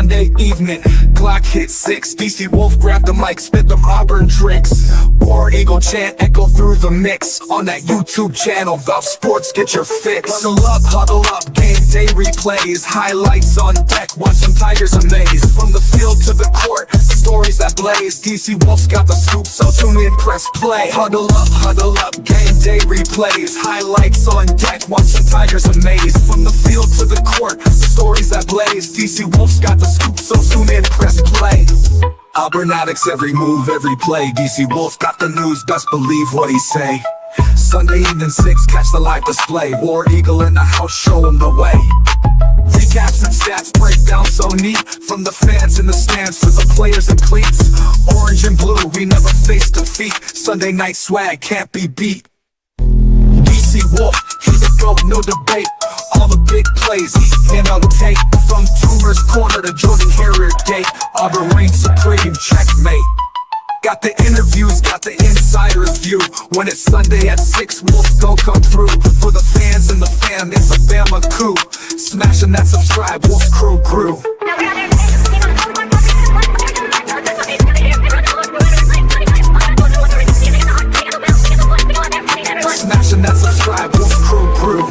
Sunday evening. Clock hit 6, DC Wolf grabbed the mic, spit them Auburn tricks. War Eagle chant echo through the mix. On that YouTube channel, Valve Sports, get your fix. Huddle up, game day replays. Highlights on deck, watch some Tigers amaze. From the field to the court, stories that blaze. DC Wolf's got the scoop, so tune in, press play. Huddle up, game day replays. Highlights on deck, watch some Tigers amaze. From the field to the court, stories that blaze. DC Wolf's got the scoop, so tune in, press play. Auburn Addicts, every move, every play. DC Wolf got the news, best believe what he say. Sunday evening 6, catch the live display. War Eagle in the house, show him the way. Recaps and stats, breakdown so neat. From the fans in the stands to the players in cleats. Orange and blue, we never face defeat. Sunday night swag can't be beat. DC Wolf, he's the GOAT, no debate. All the big plays, hand on tape. From Tumor's Corner to Jordan Carrier Gate, Auburn reigns supreme, checkmate. Got the interviews, got the insider's view. When it's Sunday at 6, Wolf's gon' come through. For the fans and the fam, it's a Bama coup. Smashing that subscribe, Wolf's crew grew. Smashing that subscribe, Wolf's crew grew.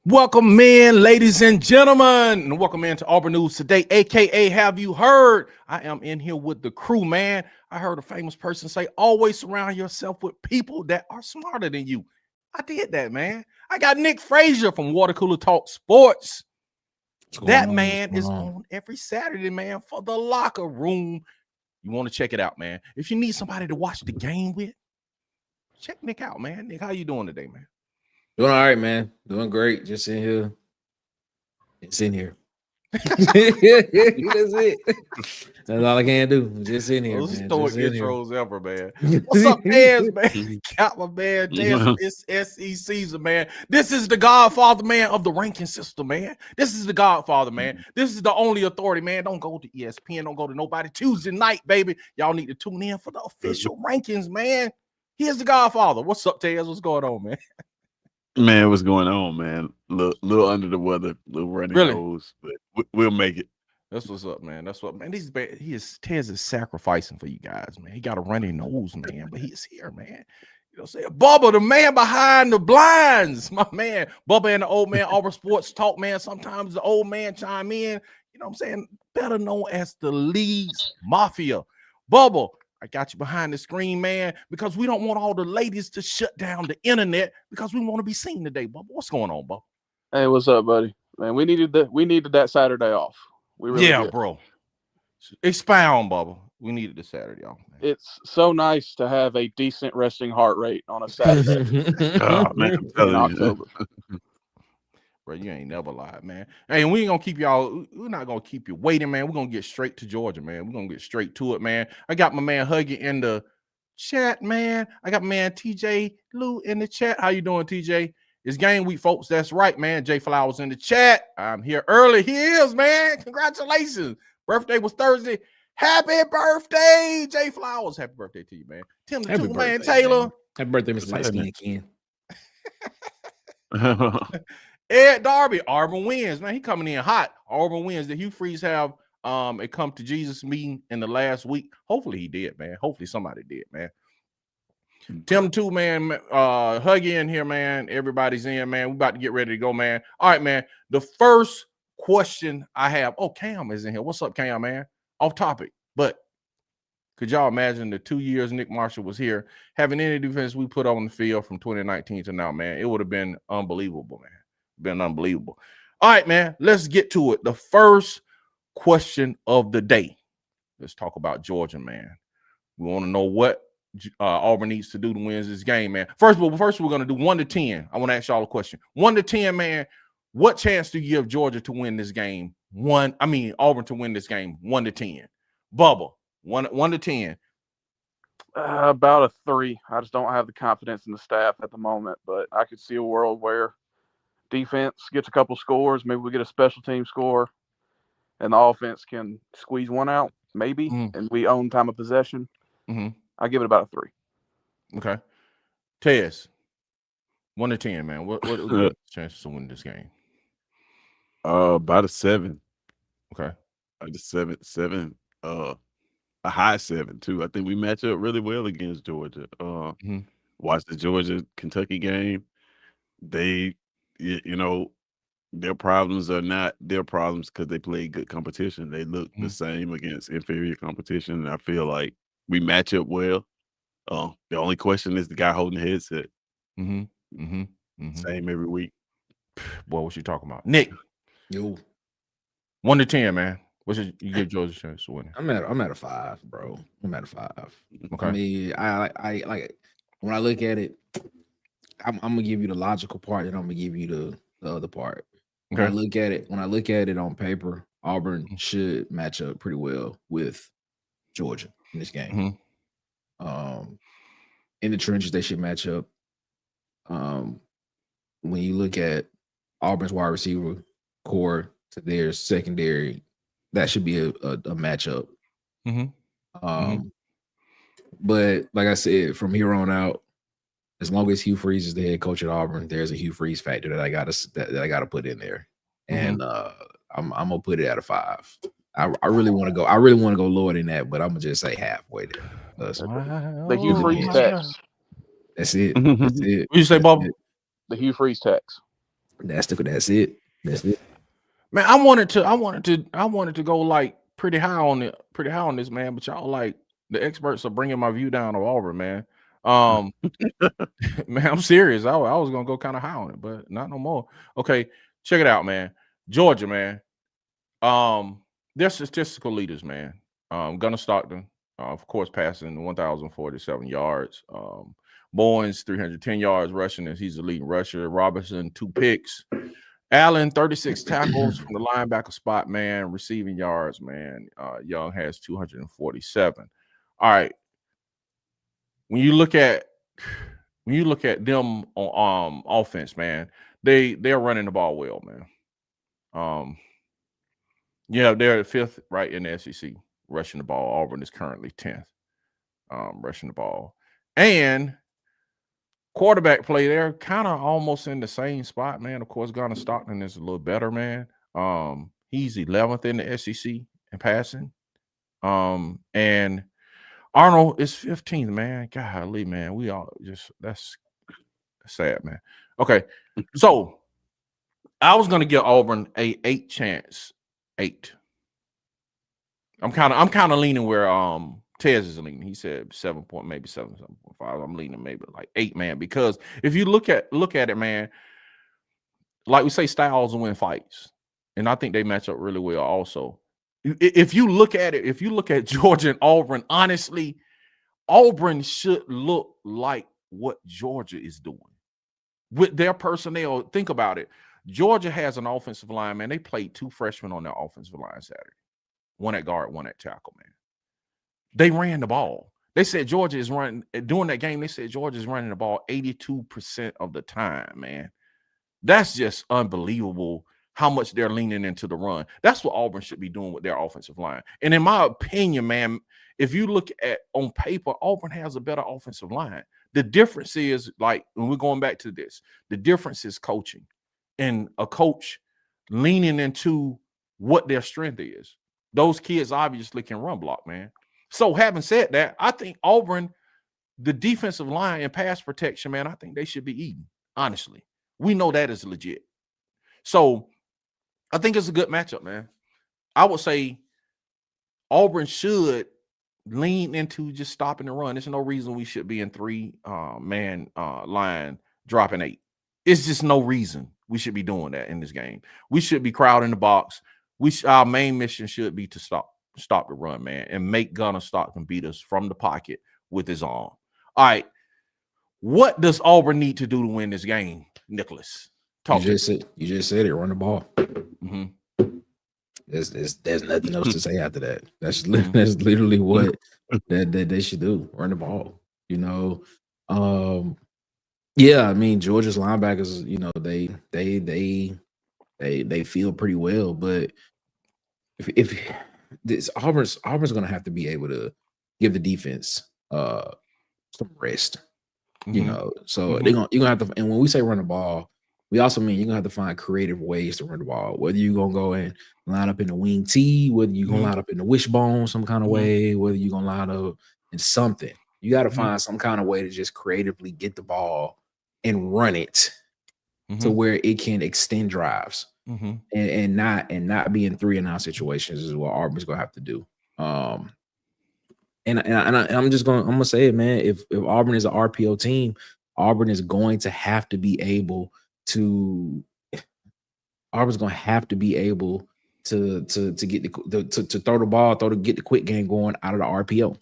Welcome in, ladies and gentlemen, and welcome in to Auburn News Today, aka Have You Heard? I am in here with the crew, man. I heard a famous person say, always surround yourself with people that are smarter than you. I did that, man. I got Nick Frazier from Water Cooler Talk Sports. That man is on every Saturday, man, for the locker room. You want to check it out, man. If you need somebody to watch the game with, check Nick out, man. Nick, how you doing today, man? Doing all right, man. Doing great. Just in here. It's in here. That's it. That's all I can do. Just in here. Those man. stoic Just in here. intros ever, man. What's up, fans, man? Got my man, it's SECZN, man. This is the Godfather, man, of the ranking system, man. This is the Godfather, man. This is the only authority, man. Don't go to ESPN. Don't go to nobody. Tuesday night, baby. Y'all need to tune in for the official rankings, man. Here's the Godfather. What's up, Taz? What's going on, man? Man, what's going on, man? Little under the weather, little running nose, but we'll make it. That's what's up, man. That's what, man. Tez is sacrificing for you guys, man. He got a runny nose, man, but he's here, man. You know what I'm saying? Bubba, the man behind the blinds, my man. Bubba and the old man, Auburn Sports Talk, man. Sometimes the old man chime in. You know what I'm saying? Better known as the Leeds Mafia. Bubba, I got you behind the screen, man, because we don't want all the ladies to shut down the internet because we want to be seen today, Bubba. What's going on, Bubba? Hey, what's up, buddy? Man, we needed that Saturday off. We really did. Bro. Expound, Bubba. We needed the Saturday off, man. It's so nice to have a decent resting heart rate on a Saturday. Oh, man, I'm telling in October. Bro, you ain't never lied, man. Hey, we ain't gonna keep y'all. We're not gonna keep you waiting, man. We're gonna get straight to Georgia, man. We're gonna get straight to it, man. I got my man Huggy in the chat, man. I got my man TJ Lou in the chat. How you doing, TJ? It's game week, folks. That's right, man. Jay Flowers in the chat. I'm here early. He is, man. Congratulations. Birthday was Thursday. Happy birthday, Jay Flowers. Happy birthday to you, man. Tim the Two Man Taylor. Man. Happy birthday, Mr. Light Skin Ken. Ed Darby, Auburn wins, man. He coming in hot. Auburn wins. Did Hugh Freeze have a come to Jesus meeting in the last week? Hopefully he did, man. Hopefully somebody did, man. Tim too, man. Huggy in here, man. Everybody's in, man. We about to get ready to go, man. All right, man. The first question I have. Oh, Cam is in here. What's up, Cam, man? Off topic, but could y'all imagine the 2 years Nick Marshall was here having any defense we put on the field from 2019 to now, man? It would have been unbelievable, man. Been unbelievable. All right, man, let's get to it. The first question of the day. Let's talk about Georgia, man. We want to know what Auburn needs to do to win this game, man. First we're going to do 1 to 10. I want to ask y'all a question. 1 to 10, man. What chance do you give Georgia to win this game? Auburn to win this game. 1 to 10. Bubba, 1 to 10. About a 3. I just don't have the confidence in the staff at the moment, but I could see a world where defense gets a couple scores. Maybe we get a special team score, and the offense can squeeze one out, maybe, and we own time of possession. I give it about a 3. Okay. Tez, 1 to 10, man. What chances to win this game? About a 7. Okay. A 7. A high 7 too. I think we match up really well against Georgia. Mhm. Watch the Georgia Kentucky game. They, you know, their problems are not their problems because they play good competition. They look the Mhm. same against inferior competition. And I feel like we match up well. The only question is the guy holding the headset. Mhm. Mhm. Mhm. Same every week. Boy, what you talking about? Nick, Yo, 1 to 10, man. What's your, you give Georgia a chance to win it? I'm at a 5, bro. I'm at a 5. I Okay. mean, I like when I look at it, I'm gonna give you the logical part, and I'm gonna give you the other part. When I Okay. look at it on paper, Auburn should match up pretty well with Georgia in this game. Mhm. In the trenches, they should match up. When you look at Auburn's wide receiver core to their secondary, that should be a matchup. Mhm. Mhm. But like I said, from here on out, as long as Hugh Freeze is the head coach at Auburn, there's a Hugh Freeze factor that I gotta put in there, and I'm gonna put it at a 5. I really want to go. I really want to go lower than that, but I'm gonna just say halfway there. The Hugh Freeze tax. That's it. That's it. What you say, That's Bob? it. The Hugh Freeze tax. That's it. That's it. Man, I wanted to go like pretty high on this, man. But y'all like the experts are bringing my view down to Auburn, man. Man, I'm serious. I was gonna go kind of high on it, but not no more. Okay, check it out, man. Georgia, man. They're statistical leaders, man. Gunnar Stockton, of course, passing 1,047 yards. Bowens 310 yards rushing, and he's the leading rusher. Robinson 2 picks. Allen 36 tackles from the linebacker spot, man. Receiving yards, man. Young has 247. All right. When you look at them on offense, man, they're running the ball well, man. Yeah, they're 5th right in the SEC rushing the ball. Auburn is currently 10th rushing the ball. And quarterback play, they're kind of almost in the same spot, man. Of course, Gunnar Stockton is a little better, man. He's 11th in the SEC in passing. And Arnold is 15th, man. Golly, man. We all just that's sad, man. Okay. So I was gonna give Auburn a 8 chance. 8. I'm kind of leaning where Tez is leaning. He said 7 point, maybe 7.5. I'm leaning maybe like 8, man. Because if you look at it, man, like we say, styles win fights, and I think they match up really well. Also, if you look at it, if you look at Georgia and Auburn, honestly, Auburn should look like what Georgia is doing with their personnel. Think about it. Georgia has an offensive line, man. They played 2 freshmen on their offensive line Saturday. 1 at guard, 1 at tackle, man. They ran the ball. They said Georgia is running during that game. They said Georgia is running the ball 82% of the time, man. That's just unbelievable how much they're leaning into the run. That's what Auburn should be doing with their offensive line. And in my opinion, man, if you look at on paper, Auburn has a better offensive line. The difference is, like, when we're going back to this, the difference is coaching and a coach leaning into what their strength is. Those kids obviously can run block, man. So having said that, I think Auburn, the defensive line and pass protection, man, I think they should be eating, honestly. We know that is legit. So I think it's a good matchup, man. I would say Auburn should lean into just stopping the run. There's no reason we should be in 3-man line dropping 8. It's just no reason we should be doing that in this game. We should be crowding the box. Our main mission should be to stop the run, man, and make Gunnar Stockton beat us from the pocket with his arm. All right. What does Auburn need to do to win this game, Nicholas? You just said it. Run the ball. There's nothing else to say after that. That's literally what that they should do. Run the ball. You know, yeah. I mean, Georgia's linebackers. You know, they feel pretty well, but if this Auburn's going to have to be able to give the defense some rest. You know, so you're gonna have to. And when we say run the ball, we also mean you're gonna have to find creative ways to run the ball. Whether you're gonna go and line up in the wing T, whether you're gonna line up in the wishbone some kind of way, whether you're gonna line up in something. You got to find some kind of way to just creatively get the ball and run it to where it can extend drives and not be in 3-and-out situations is what Auburn's gonna have to do. I'm gonna say it, man. If Auburn is an RPO team, Auburn is going to have to be able to. Auburn's gonna have to be able to get to throw the ball, get the quick game going out of the RPO.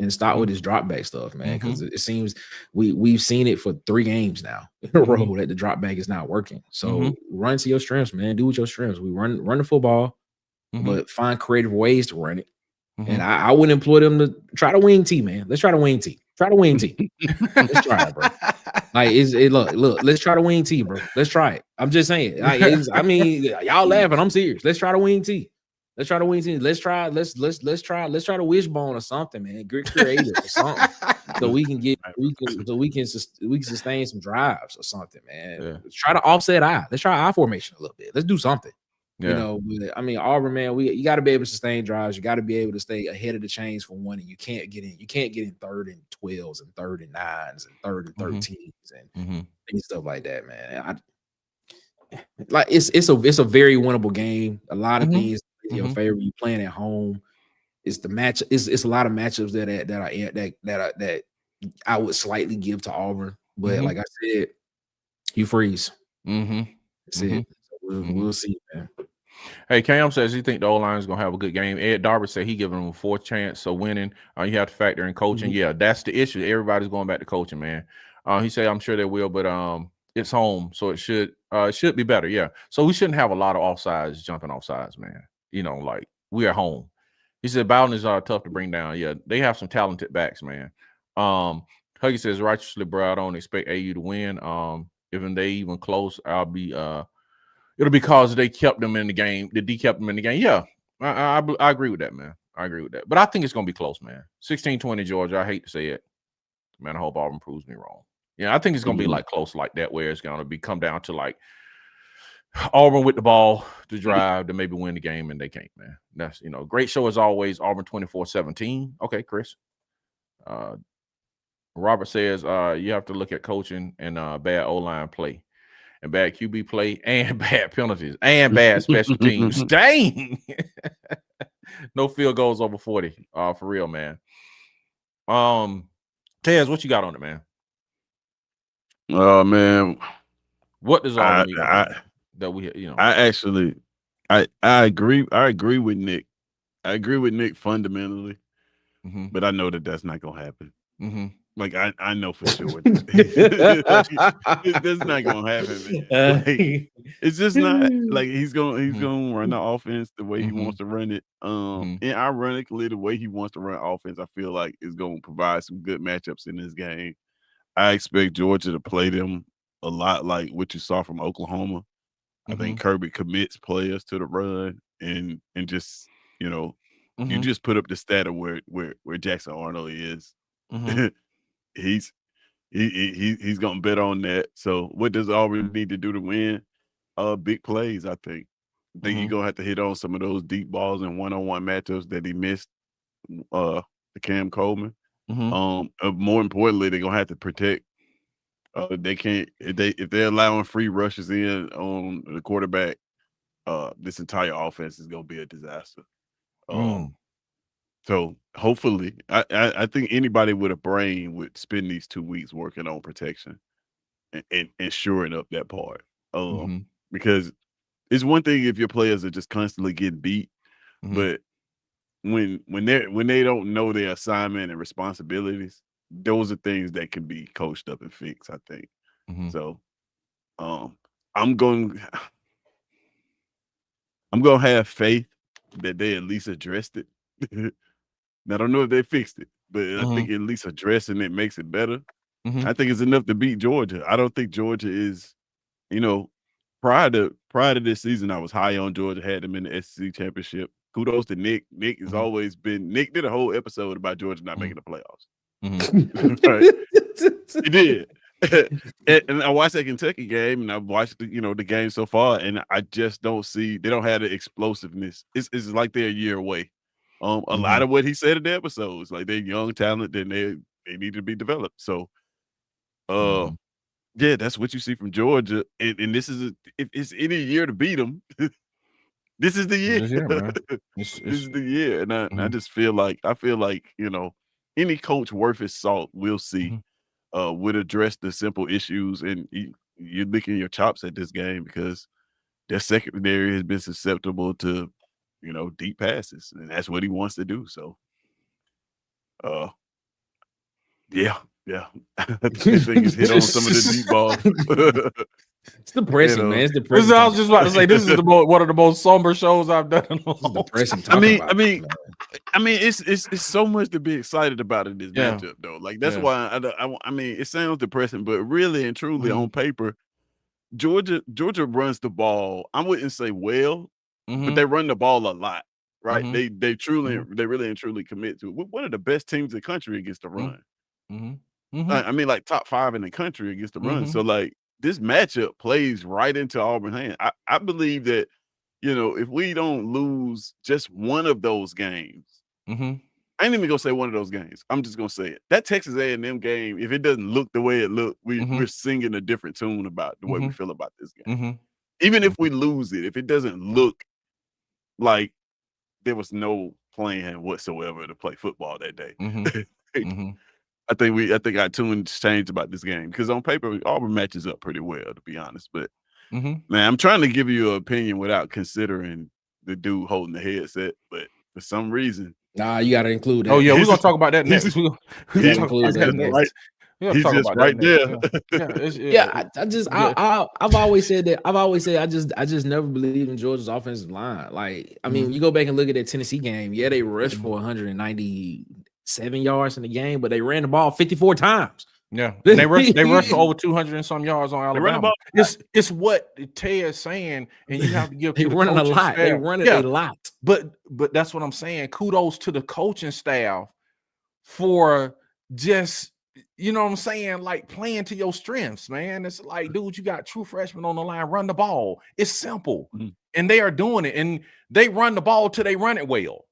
And start with this drop back stuff, man, because it seems we've seen it for 3 games now in a row that the drop back is not working. So run to your strengths, man. Do with your strengths. We run the football, but find creative ways to run it. And I would employ them to try the wing T, man. Let's try the wing T. Try the wing T. Let's try it, bro. Like look, let's try the wing T, bro. Let's try it. I'm just saying. Like, I mean, y'all laughing. I'm serious. Let's try the wing T. Let's try the wing T. Let's try the wishbone or something, man. Get creative or something. So we can sustain some drives or something, man. Yeah. Let's try to offset eye. Let's try I formation a little bit. Let's do something. Yeah. You know, but, I mean, Auburn, man, you got to be able to sustain drives. You got to be able to stay ahead of the chains for one, and you can't get in 3rd and 12s and 3rd and 9s and 3rd and 13s and stuff like that, man. It's a very winnable game. A lot of things in your favor. You playing at home. It's the match. It's a lot of matchups that I would slightly give to Auburn, but like I said, Hugh Freeze. That's it. So we'll see, man. Hey, Cam says he think the O-line is gonna have a good game. Ed Darby said he giving them a 4th chance. So winning, you have to factor in coaching. Yeah, that's the issue. Everybody's going back to coaching, man. He said I'm sure they will, but it's home, so it should be better. Yeah, so we shouldn't have a lot of offsides, jumping offsides, man. You know, like we are home. He said Bowden is tough to bring down. Yeah, they have some talented backs, man. Huggy says righteously, bro, I don't expect AU to win. If they even close, I'll be it'll be because they kept them in the game. The D kept them in the game. Yeah, I agree with that, man. I agree with that. But I think it's gonna be close, man. 16-20 Georgia. I hate to say it, man. I hope Auburn proves me wrong. Yeah, I think it's gonna be like close like that, where it's gonna come down to like Auburn with the ball to drive to maybe win the game, and they can't, man. That's, you know, great show as always. Auburn 24-17. Okay, Chris. Robert says you have to look at coaching and bad O-line play, and bad QB play, and bad penalties, and bad special teams. Dang. No field goals over 40. For real, man. Tez, what you got on it, man? Oh man, what does all mean that we, you know? I agree. I agree with Nick. I agree with Nick fundamentally, but I know that that's not gonna happen. Like I know for sure that's not gonna happen, man. Like, it's just not. Like he's gonna run the offense the way he wants to run it. And ironically, the way he wants to run offense, I feel like is gonna provide some good matchups in this game. I expect Georgia to play them a lot like what you saw from Oklahoma. I think Kirby commits players to the run and just, you know, you just put up the stat of where Jackson Arnold is. He's gonna bet on that. So what does Auburn need to do to win? Big plays, I think. I think you're gonna have to hit on some of those deep balls and one-on-one matchups that he missed to Cam Coleman. More importantly, they're gonna have to protect. They can't if they're allowing free rushes in on the quarterback. This entire offense is gonna be a disaster. So hopefully, I think anybody with a brain would spend these 2 weeks working on protection and shoring up that part. Because it's one thing if your players are just constantly getting beat, but when they don't know their assignment and responsibilities, those are things that can be coached up and fixed, I think. So I'm going to have faith that they at least addressed it. Now, I don't know if they fixed it, but I think at least addressing it makes it better. I think it's enough to beat Georgia. I don't think Georgia is, you know, prior to this season, I was high on Georgia, had them in the SEC championship. Kudos to Nick. Nick has always been. Nick did a whole episode about Georgia not making the playoffs. Right. He did. and I watched that Kentucky game, and I've watched the game so far, and I just don't see they don't have the explosiveness. It's like they're a year away. A lot of what he said in the episodes, like they're young talent, then they need to be developed. So, yeah, that's what you see from Georgia, and this is if it's any year to beat them, this is the year. This year, man. This is the year, and I just feel like any coach worth his salt will see would address the simple issues, and you're licking your chops at this game because their secondary has been susceptible to deep passes, and that's what he wants to do. So, yeah. I think he's hit on some of the deep balls. It's depressing, man. It's depressing. I was just about to say this is one of the most somber shows I've done in a long time. Depressing. I mean, it's so much to be excited about in this matchup, though. Like that's why I mean, it sounds depressing, but really and truly on paper, Georgia runs the ball. I wouldn't say well, but they run the ball a lot, right? They really and truly commit to it. We're one of the best teams in the country against the run. I mean, like top 5 in the country against the run. So like this matchup plays right into Auburn's hand. I believe that, if we don't lose just one of those games, I ain't even gonna say one of those games. I'm just gonna say it. That Texas A&M game, if it doesn't look the way it looked, we're singing a different tune about the way we feel about this game. Even if we lose it, if it doesn't look like there was no plan whatsoever to play football that day. I think our tune changed about this game because on paper Auburn matches up pretty well, to be honest. But man, I'm trying to give you an opinion without considering the dude holding the headset, but for some reason, you got to include that. Oh yeah, we're gonna talk about that next. He's just right there. I've always said that. I just never believed in Georgia's offensive line. Like, I mean, you go back and look at that Tennessee game. Yeah, they rushed for 197 yards in the game, but they ran the ball 54 times. Yeah, they rushed for over 200 and some yards on Alabama. It's what Ted is saying, and you have to give. They running a lot. They running a lot. But that's what I'm saying. Kudos to the coaching staff for just, you know what I'm saying, like playing to your strengths, man. It's like, dude, you got true freshmen on the line, run the ball. It's simple. And they are doing it. And they run the ball till they run it well.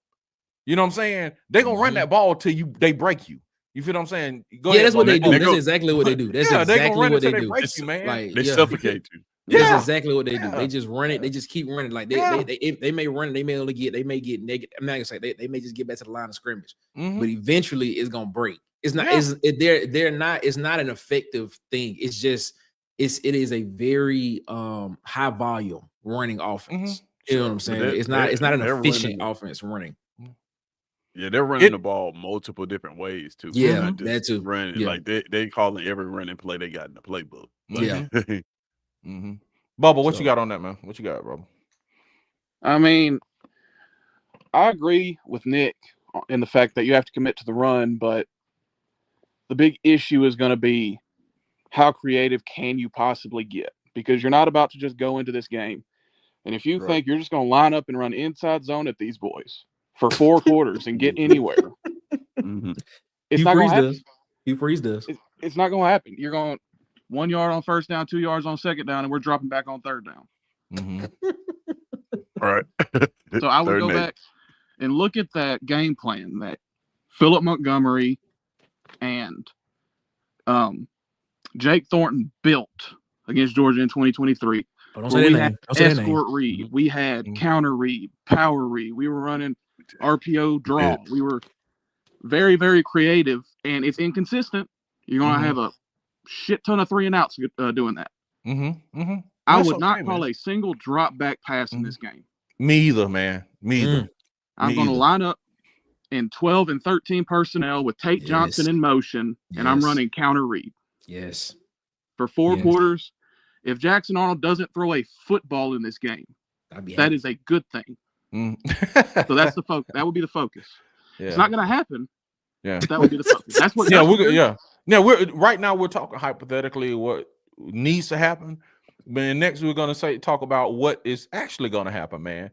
You know what I'm saying? They're gonna run that ball till they break you. You feel what I'm saying? That's what they do. That's exactly what they do. That's exactly what they do. Break you, man. Like, they suffocate you. That's exactly what they do. They just run it. They just keep running. Like they may run it. They may get negative. I'm not gonna say they may just get back to the line of scrimmage, but eventually it's gonna break. It's not. They're not. It's not an effective thing. It's just. It is a very high volume running offense. You know what I'm saying? It's not an efficient offense running. Yeah, they're running the ball multiple different ways too. Yeah, that too. Running like they calling every running play they got in the playbook. Like, Bubba, what you got on that, man? What you got, bro? I mean, I agree with Nick in the fact that you have to commit to the run, but the big issue is going to be how creative can you possibly get? Because you're not about to just go into this game. And if you think you're just going to line up and run inside zone at these boys for 4 quarters and get anywhere, it's not going to happen. Hugh Freeze does. It's not going to happen. You're going 1 yard on first down, 2 yards on second down, and we're dropping back on third down. All right. So I would go back and look at that game plan that Philip Montgomery and Jake Thornton built against Georgia in 2023. We had escort read, we had counter read, power read. We were running RPO draw. We were very, very creative, and it's inconsistent. You're gonna have a shit ton of 3 and outs doing that. I would not call a single drop back pass in this game. Me either, man. Me either. I'm gonna line up in 12 and 13 personnel with Tate Johnson in motion, and I'm running counter read. Yes. For 4 quarters. If Jackson Arnold doesn't throw a football in this game, that is a good thing. So that's the focus. That would be the focus. It's not going to happen. But that would be the focus. That's what. We're right now. We're talking hypothetically what needs to happen, but next we're going to talk about what is actually going to happen, man.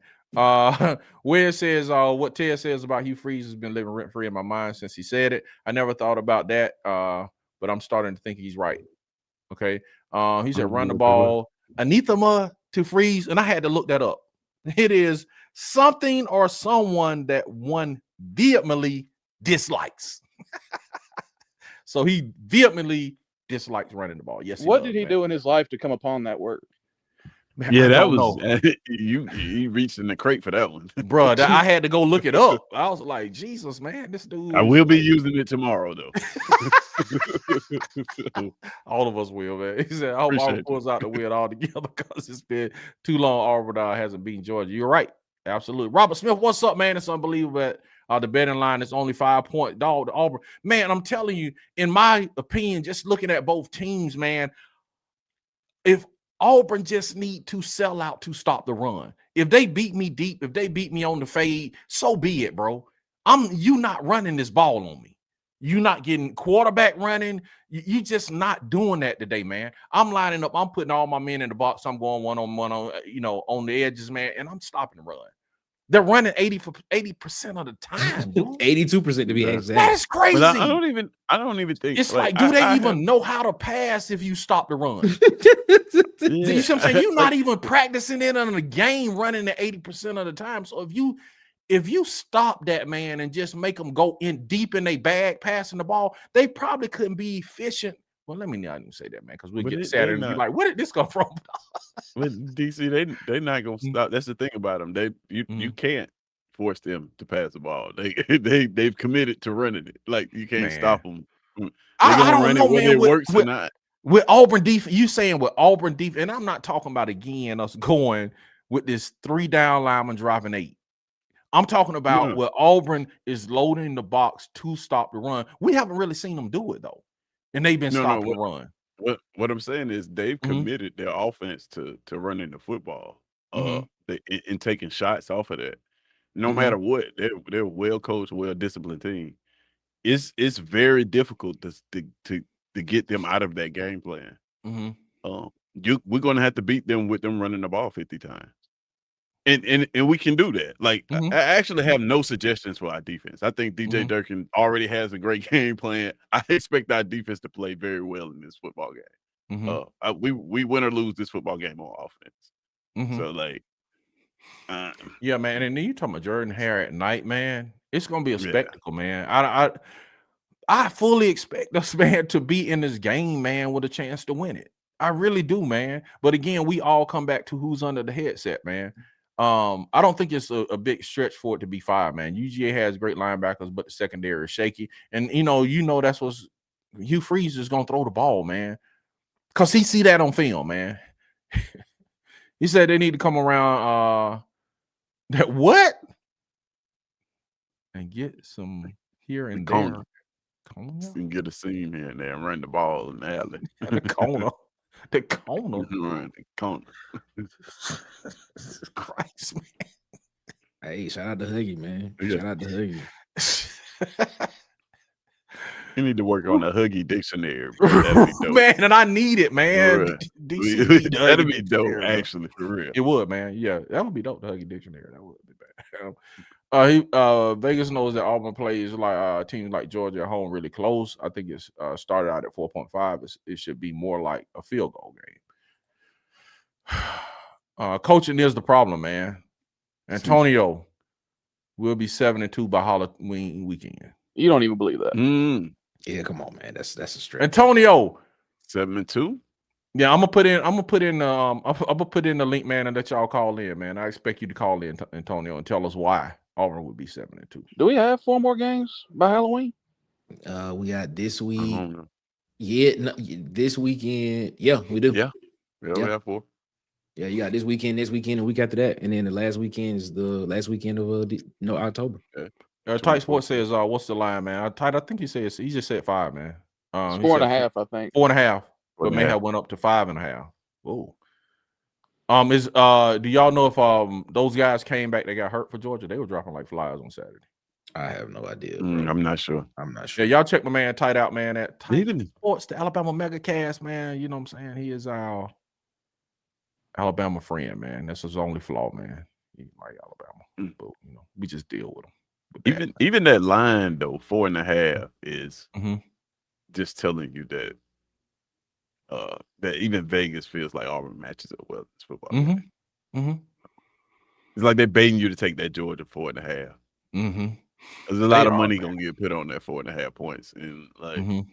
Where it says what Ted says about Hugh Freeze has been living rent free in my mind since he said it. I never thought about that, but I'm starting to think he's right. Okay. He said run the ball. Anathema to freeze. And I had to look that up. It is something or someone that one vehemently dislikes. So he vehemently dislikes running the ball. Yes. What did he do in his life to come upon that word? Man, Yeah, I that don't was know. you reached in the crate for that one. Bro, I had to go look it up. I was like, Jesus, man, this dude. I will be using it tomorrow, though. So, all of us will, man. He said, I hope Auburn pulls out the win all together because it's been too long. Auburn hasn't beaten Georgia. You're right. Absolutely. Robert Smith, what's up, man? It's unbelievable. The betting line is only 5-point dog to Auburn. Man, I'm telling you, in my opinion, just looking at both teams, man, if Auburn just need to sell out to stop the run. If they beat me deep, if they beat me on the fade, so be it, bro. You not running this ball on me. You not getting quarterback running. You just not doing that today, man. I'm lining up. I'm putting all my men in the box. I'm going one-on-one on the edges, man, and I'm stopping the run. They're running 80% of the time, dude. 82% to be exact. That's crazy. But I don't even think it's like do they even know how to pass if you stop the run? You see what I'm saying? You're not even practicing it on the game running at 80% of the time. So if you stop that, man, and just make them go in deep in their bag passing the ball, they probably couldn't be efficient. Well, let me not even say that, man, because we get Saturday and be like, where did this come from? With DC, they're not gonna stop. That's the thing about them. You can't force them to pass the ball. They've committed to running it. Like you can't stop them. I don't know, man. It works or not. With Auburn defense, you saying with Auburn defense, and I'm not talking about again us going with this 3 down lineman dropping 8. I'm talking about where Auburn is loading the box to stop the run. We haven't really seen them do it though, and they've been stopping the run. What I'm saying is they've committed their offense to running the football, and taking shots off of that. No matter what, they're a well coached, well disciplined team. It's very difficult to get them out of that game plan. We're gonna have to beat them with them running the ball 50 times. And we can do that. Like I actually have no suggestions for our defense. I think DJ Durkin already has a great game plan. I expect our defense to play very well in this football game. We win or lose this football game on offense. So like, yeah, man. And then you talking about Jordan Hare at night, man. It's gonna be a spectacle, man. I fully expect us, man, to be in this game, man, with a chance to win it. I really do, man. But again, we all come back to who's under the headset, man. I don't think it's a big stretch for it to be 5, man. UGA has great linebackers, but the secondary is shaky. And you know that's what's Hugh Freeze is gonna throw the ball, man. Cause he see that on film, man. He said they need to come around that what? And get some here and there. And get a seam here and there and run the ball in the alley. The corner. The corner. Right, the corner. Christ, man. Hey, shout out to Huggy, man. Shout out to Huggy. You need to work on a Huggy dictionary, bro. That'd be dope. Man, and I need it, man. That'd be dope, actually, for real. It would, man. Yeah, that would be dope. The Huggy dictionary. That would be bad. Vegas knows that Auburn plays like teams like Georgia at home really close. I think it's started out at 4.5. It should be more like a field goal game. Coaching is the problem, man. Antonio will be 7-2 by Halloween weekend. You don't even believe that. Yeah, come on, man. That's a stretch. Antonio 7-2. Yeah, I'm gonna put in the link, man, and let y'all call in, man. I expect you to call in, Antonio, and tell us why Auburn would be 7-2. Do we have 4 more games by Halloween? We got this week. This weekend. Yeah, we do. Yeah, we have 4. Yeah, you got this weekend, and week after that, and then the last weekend is the last weekend of October. Tight Sports says, "What's the line, man?" Tight, I think he just said 5, man. It's 4.5, I think. 4.5, but may have went up to 5.5. Oh, do y'all know if those guys came back? They got hurt for Georgia. They were dropping like flies on Saturday. I have no idea. I'm not sure. Yeah, y'all check my man Tight out, man. At Tight Sports, the Alabama Mega Cast, man. You know what I'm saying? He is our Alabama friend, man. That's his only flaw, man. He like Alabama, but we just deal with him. Even that line though, 4.5 is just telling you that that even Vegas feels like Auburn matches up well this football Mm-hmm. game. Mm-hmm. It's like they're baiting you to take that Georgia 4.5. Mm-hmm. There's a lot of money gonna get put on that 4.5 points, and like, man,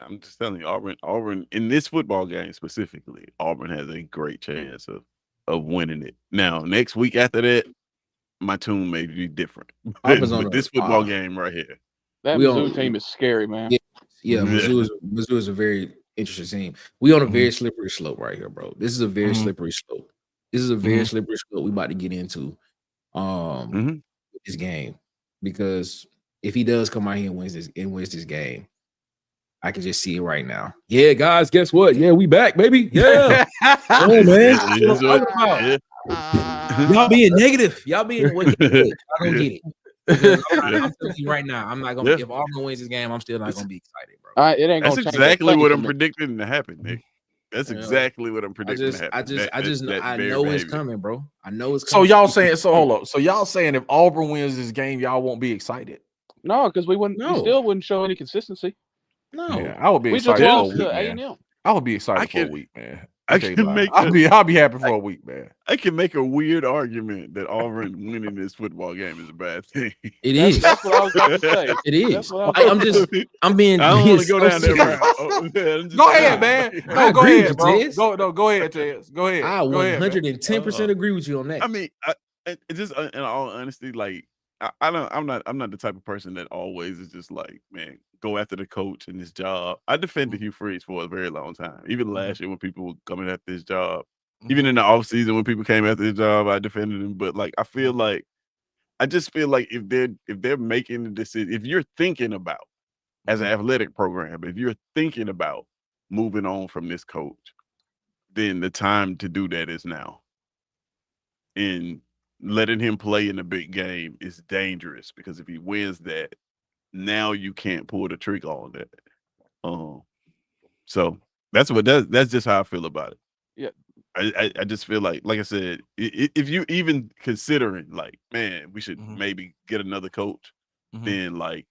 I'm just telling you, Auburn in this football game specifically, Auburn has a great chance of winning it. Now, next week after that, my tune may be different, but this football game right here, that Mizzou team is scary, man. Yeah, Mizzou is a very interesting team. We on a very slippery slope right here, bro. This is a very slippery slope. This is a very slippery slope we about to get into this game, because if he does come out here and wins this game, I can just see it right now. Yeah, guys, guess what? Yeah, we back, baby. Yeah. Oh man. Y'all being negative. Y'all being I don't get it. I'm telling you right now, I'm not gonna. If Auburn wins this game, I'm still not gonna be excited, bro. It ain't That's exactly what I'm predicting to happen, Nick. That's exactly what I'm predicting to happen. I know it's coming, bro. I know it's coming. So y'all saying, hold up. So y'all saying if Auburn wins this game, y'all won't be excited? No, because we still wouldn't show any consistency. No, yeah, I would be excited for a week, man. I would be excited for a week, man. I'll be happy for a week, man. I can make a weird argument that Auburn winning this football game is a bad thing. It is. That's what I was about to say. It is. I'm being. I don't want to go down there. Go ahead, man. No, go ahead, bro. Go ahead, Tez. Go ahead. I 110% agree with you on that. I mean, just in all honesty, like I'm not the type of person that always is just like, man, go after the coach and his job. I defended Hugh Freeze for a very long time. Even last year when people were coming after his job, even in the offseason when people came after his job, I defended him. But like, I just feel like if they're making the decision, if you're thinking about as an athletic program, if you're thinking about moving on from this coach, then the time to do that is now. And letting him play in a big game is dangerous, because if he wins that, now you can't pull the trick on that. So that's just how I feel about it. Yeah. I just feel like I said, if you even considering like, man, we should maybe get another coach, then like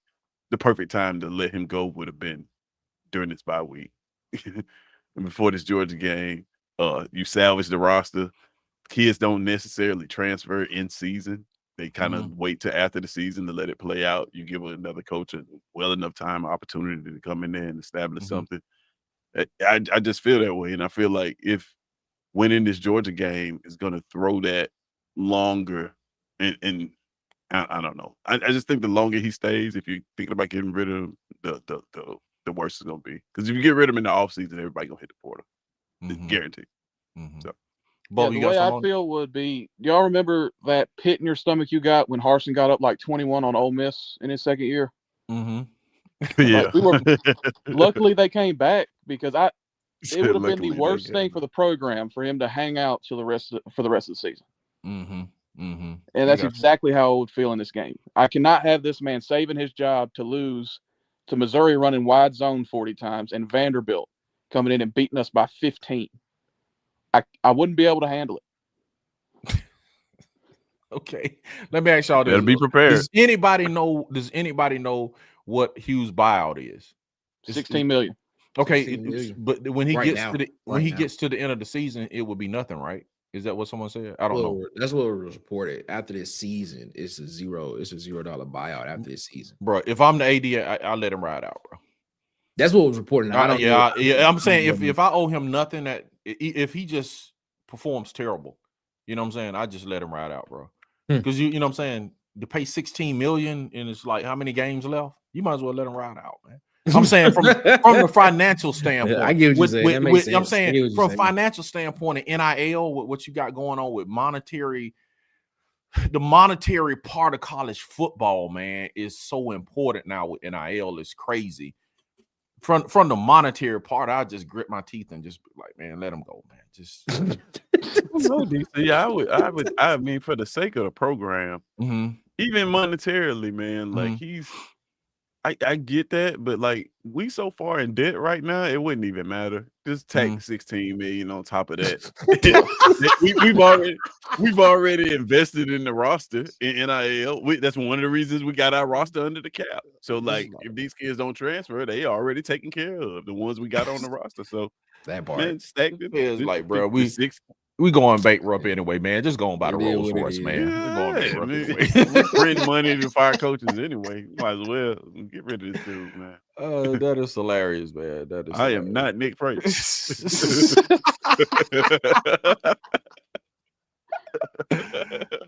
the perfect time to let him go would have been during this bye week. Before this Georgia game, you salvage the roster. Kids don't necessarily transfer in season. They kind of wait till after the season to let it play out. You give another coach a well enough time, opportunity to come in there and establish something. I just feel that way. And I feel like if winning this Georgia game is going to throw that longer, and I don't know. I just think the longer he stays, if you're thinking about getting rid of him, the worse it's going to be. Because if you get rid of him in the offseason, everybody going to hit the portal. It's guaranteed. So. Yeah, the way I feel would be, y'all remember that pit in your stomach you got when Harsin got up like 21 on Ole Miss in his second year? Yeah. Luckily they came back, because it would have been the worst thing for the program for him to hang out for the rest of the season. And that's exactly how I would feel in this game. I cannot have this man saving his job to lose to Missouri running wide zone 40 times and Vanderbilt coming in and beating us by 15. I wouldn't be able to handle it. Okay, let me ask y'all this. Better be prepared. Does anybody know what Hugh's buyout is? 16 million. Okay, 16 million. But when he gets to the end of the season, it would be nothing, right? Is that what someone said? I don't know. That's what was reported. After this season, it's a $0 buyout after this season. Bro, if I'm the AD, I'll let him ride out, bro. That's what was reported. I'm saying if I owe him nothing, that if he just performs terrible, you know what I'm saying, I just let him ride out, bro. Because you know what I'm saying, to pay 16 million and it's like how many games left, you might as well let him ride out, man. I'm saying from the financial standpoint. I get what you're saying. I'm saying from financial standpoint and NIL, with what you got going on with the monetary part of college football, man, is so important now with NIL. It's crazy. From the monetary part, I just grit my teeth and just be like, man, let him go, man. Just yeah, I mean, for the sake of the program, even monetarily, man, like I get that, but like we so far in debt right now, it wouldn't even matter. Just take 16 million on top of that. we've already invested in the roster in NIL. That's one of the reasons we got our roster under the cap. So like, if these kids don't transfer, they already taken care of, the ones we got on the roster. So That part. Man, stacked it. It's like, bro, we 6. going bankrupt anyway, man. Just going by the It is Rolls what it Royce, is. man. We're going Yeah, bankrupt man. anyway. We print money to fire coaches anyway. Might as well get rid of this dude, man. That is hilarious, man. That is. I hilarious. am not Nick Price.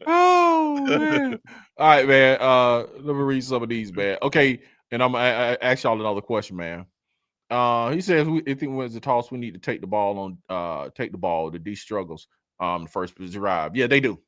Oh man. All right, man. Let me read some of these, man. Okay, and I ask y'all another question, man. He says if it wins the toss, we need to take the ball on the D struggles the first drive. Yeah, they do.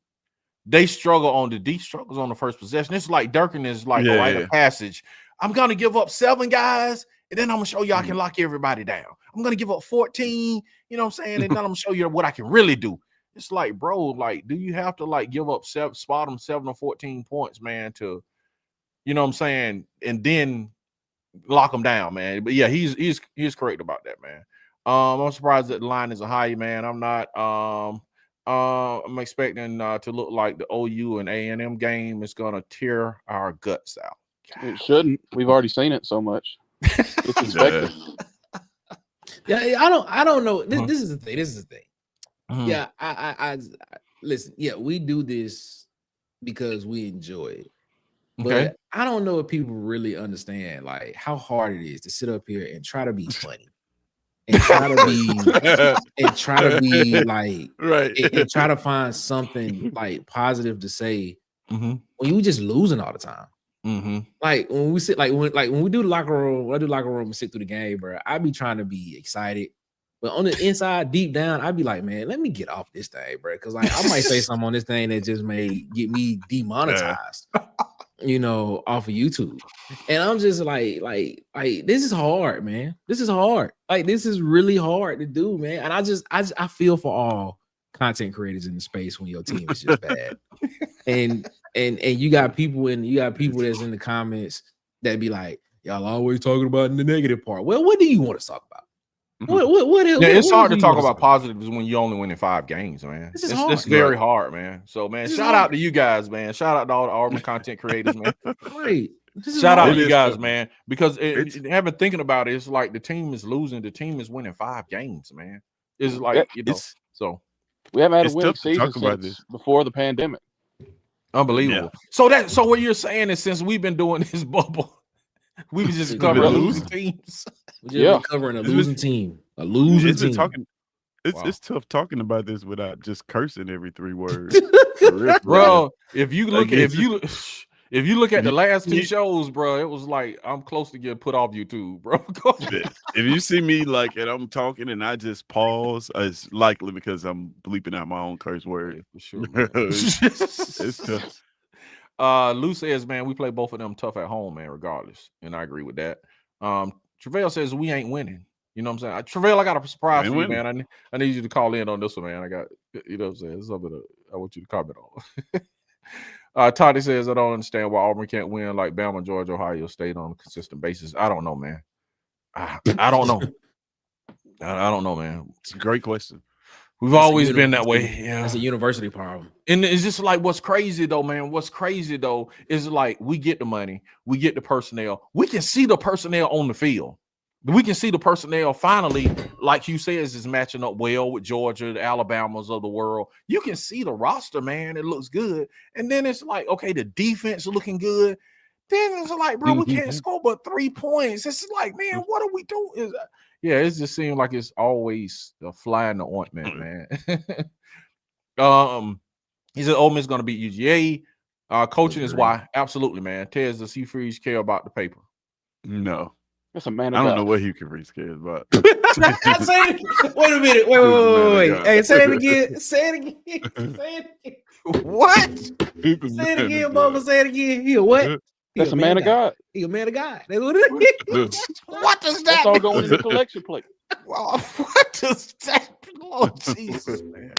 They struggle on the D struggles on the first possession. It's like Durkin is like a rite of passage. I'm gonna give up 7 guys, and then I'm gonna show you I can lock everybody down. I'm gonna give up 14, you know what I'm saying? And then I'm gonna show you what I can really do. It's like, bro, like, do you have to like give up 7 or 14 points, man, to, you know what I'm saying, and then lock them down, man? But yeah, he's correct about that, man. I'm surprised that the line isn't higher, man. I'm not. I'm expecting to look like the OU and A&M game is gonna tear our guts out. It shouldn't. We've already seen it so much. It's expected. Yeah, I don't know. This is the thing. This is the thing. Yeah, I listen. Yeah, we do this because we enjoy it. But Okay. I don't know if people really understand like how hard it is to sit up here and try to be funny. And try to be like right, and try to find something like positive to say when you just losing all the time. Like when we sit, like when we do the locker room, when I do locker room and sit through the game, bro, I be trying to be excited, but on the inside, deep down, I'd be like, man, let me get off this thing, bro, because like I might say something on this thing that just may get me demonetized. You know, off of YouTube. And I'm just like this is hard, man. This is hard. Like this is really hard to do, man. And I feel for all content creators in the space when your team is just bad. and you got people that's in the comments that be like, y'all always talking about the negative part. Well, what do you want to talk about? It's hard to talk about positives when you only winning 5 games, man. It's very hard, man. So, man, shout out to you guys, man. Shout out to all the Auburn content creators, man. Right. Shout out to you guys, man. Because having thinking about it, it's like the team is losing, the team is winning 5 games, man. It's like, you know, so we haven't had a winning season since before the pandemic. Unbelievable. Yeah. So what you're saying is since we've been doing this bubble, we've just covering losing teams. We're covering a losing team. A losing team. It's tough talking about this without just cursing every 3 words. Bro, if you look at the last 2 shows, bro, it was like I'm close to getting put off YouTube, bro. If you see me like and I'm talking and I just pause, it's likely because I'm bleeping out my own curse word. For sure. It's tough. Lou says, man, we play both of them tough at home, man, regardless. And I agree with that. Travail says we ain't winning. You know what I'm saying? Travail, I got a surprise for you, man. I need you to call in on this one, man. I got, you know what I'm saying? It's something I want you to comment on. Toddy says, I don't understand why Auburn can't win like Bama, Georgia, Ohio State on a consistent basis. I don't know, man. I don't know. I don't know, man. It's a great question. We've always been that way. Yeah, it's a university problem. And it's just like what's crazy though, man. What's crazy though is like we get the money, we get the personnel, we can see the personnel on the field. We can see the personnel finally, like Hugh says, is matching up well with Georgia, the Alabamas of the world. You can see the roster, man. It looks good. And then it's like, okay, the defense looking good. Then it's like, bro, we can't score but 3 points. It's like, man, what are we doing? Yeah, it just seems like it's always a fly in the ointment, man. He said Ole Miss is going to beat UGA. Coaching is why. Absolutely, man. Tez, does Hugh Freeze care about the paper? No. That's a man. I don't know what Hugh Freeze cares about. Wait a minute. Wait. Hey, say it again. Say it again. Say it again. What? Say it again, Bubba. Say it again. He a what? That's a man of God. He a man of God. That's what it is. What does that That's all going in the collection plate. Well, what does that? Oh, Jesus, man.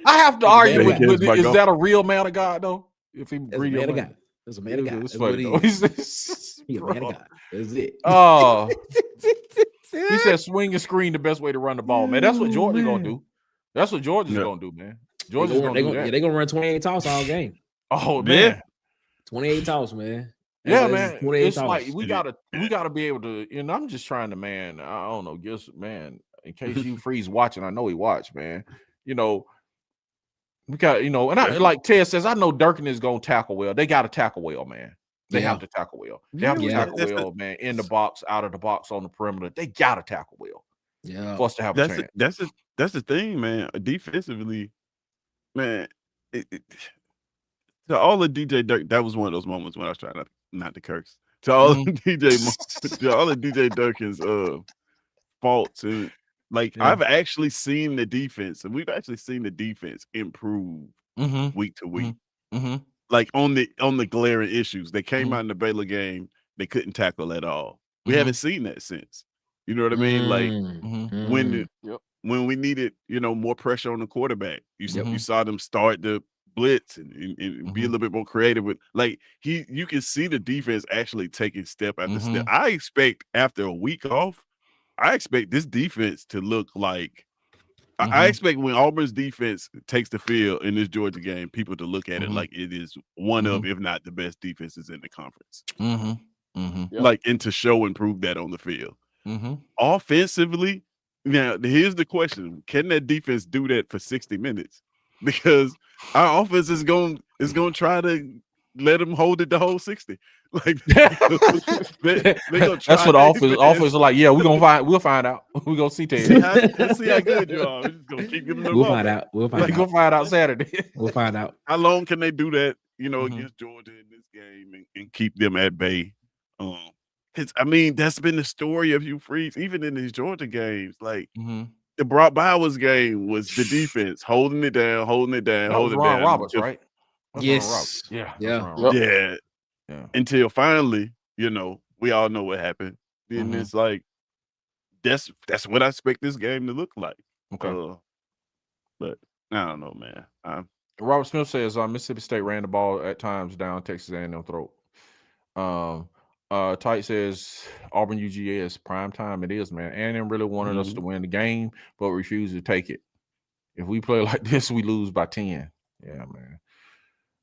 I have to argue with is that a real man of God, though? If he really man of God. That's a man of God. That's funny, though. He's a man of God. That's it. Oh. He said swing and screen the best way to run the ball, man. That's what Georgia's going to do. That's what Georgia's going to do, man. Georgia's going to do that. They're going to run 28 toss all game. Oh, man. 28 toss, man. Yeah, man. It's like $28. we gotta be able to, I'm just trying to, man. I don't know, just man, in case Hugh Freeze watching, I know he watched, man. We got, and I like Ted says, I know Durkin is gonna tackle well. They gotta tackle well, man. They have to tackle well. They have to tackle well, man, in the box, out of the box, on the perimeter. They gotta tackle well. Yeah. For us to have a chance. That's the thing, man. Defensively, man, to all the DJ Durkin, that was one of those moments when I was trying not to curse. To all the DJ Durkin's faults, and I've actually seen the defense, and we've actually seen the defense improve week to week. Like on the glaring issues. They came out in the Baylor game, they couldn't tackle at all. We haven't seen that since. You know what I mean? Like when we needed, more pressure on the quarterback, you saw them start the blitz and be a little bit more creative with you can see the defense actually taking step after step. I expect after a week off, I expect this defense to look like I expect when Auburn's defense takes the field in this Georgia game, people to look at it like it is one of, if not the best defenses in the conference. And to show and prove that on the field. Offensively, now here's the question: can that defense do that for 60 minutes? Because our offense is going to try to let them hold it the whole 60. They gonna try. That's what offense is like. Yeah, we'll find out. We're gonna see Ted. Let's see how good you are. We're just gonna keep giving them. We'll find out. We'll find out Saturday. We'll find out. How long can they do that, against Georgia in this game and keep them at bay? Because that's been the story of Hugh Freeze, even in these Georgia games. The Brock Bowers game was the defense holding it down, That was Ron Roberts, right? Yes. Yeah. Until finally, we all know what happened. Then it's like that's what I expect this game to look like. Okay. But I don't know, man. Robert Smith says Mississippi State ran the ball at times down Texas A&M throat. Tight says Auburn UGA is prime time. It is, man. A&M really wanted us to win the game, but refused to take it. If we play like this, we lose by 10. Yeah, man.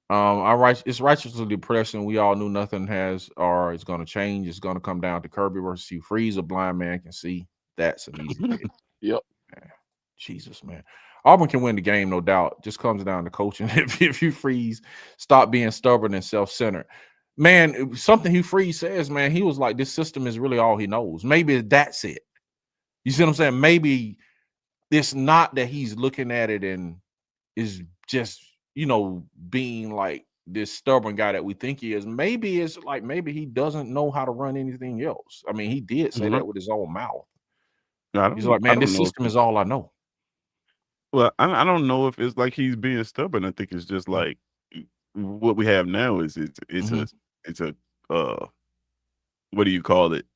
It's righteously depressing. We all knew nothing is going to change. It's going to come down to Kirby versus Hugh Freeze. A blind man can see. That's an easy pick. Yep. Man. Jesus, man. Auburn can win the game, no doubt. Just comes down to coaching. If Hugh Freeze stop being stubborn and self-centered. Man, something Hugh Freeze says, man, he was like, this system is really all he knows. Maybe that's it. You see what I'm saying? Maybe it's not that he's looking at it and is just, being like this stubborn guy that we think he is. Maybe it's like, maybe he doesn't know how to run anything else. I mean, he did say that with his own mouth. He's like, man, this system is all I know. Well, I don't know if it's like he's being stubborn. I think it's just like what we have now is it's a what do you call it?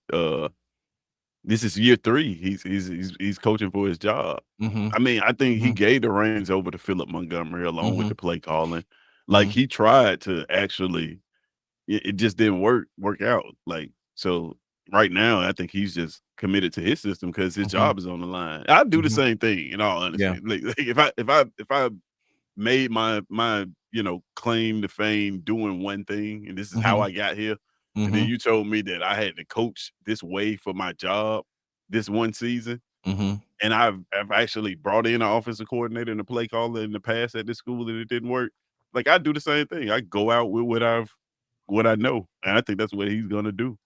This is year 3. He's coaching for his job. I mean, I think he gave the reins over to Philip Montgomery along with the play calling. He tried to actually, it just didn't work out. So right now, I think he's just committed to his system because his job is on the line. I do the same thing, in all honesty. Yeah. If I made my claim to fame doing one thing, and this is how I got here. And then you told me that I had to coach this way for my job this one season. And I've actually brought in an offensive coordinator and a play caller in the past at this school and it didn't work. I do the same thing. I go out with what I know. And I think that's what he's gonna do.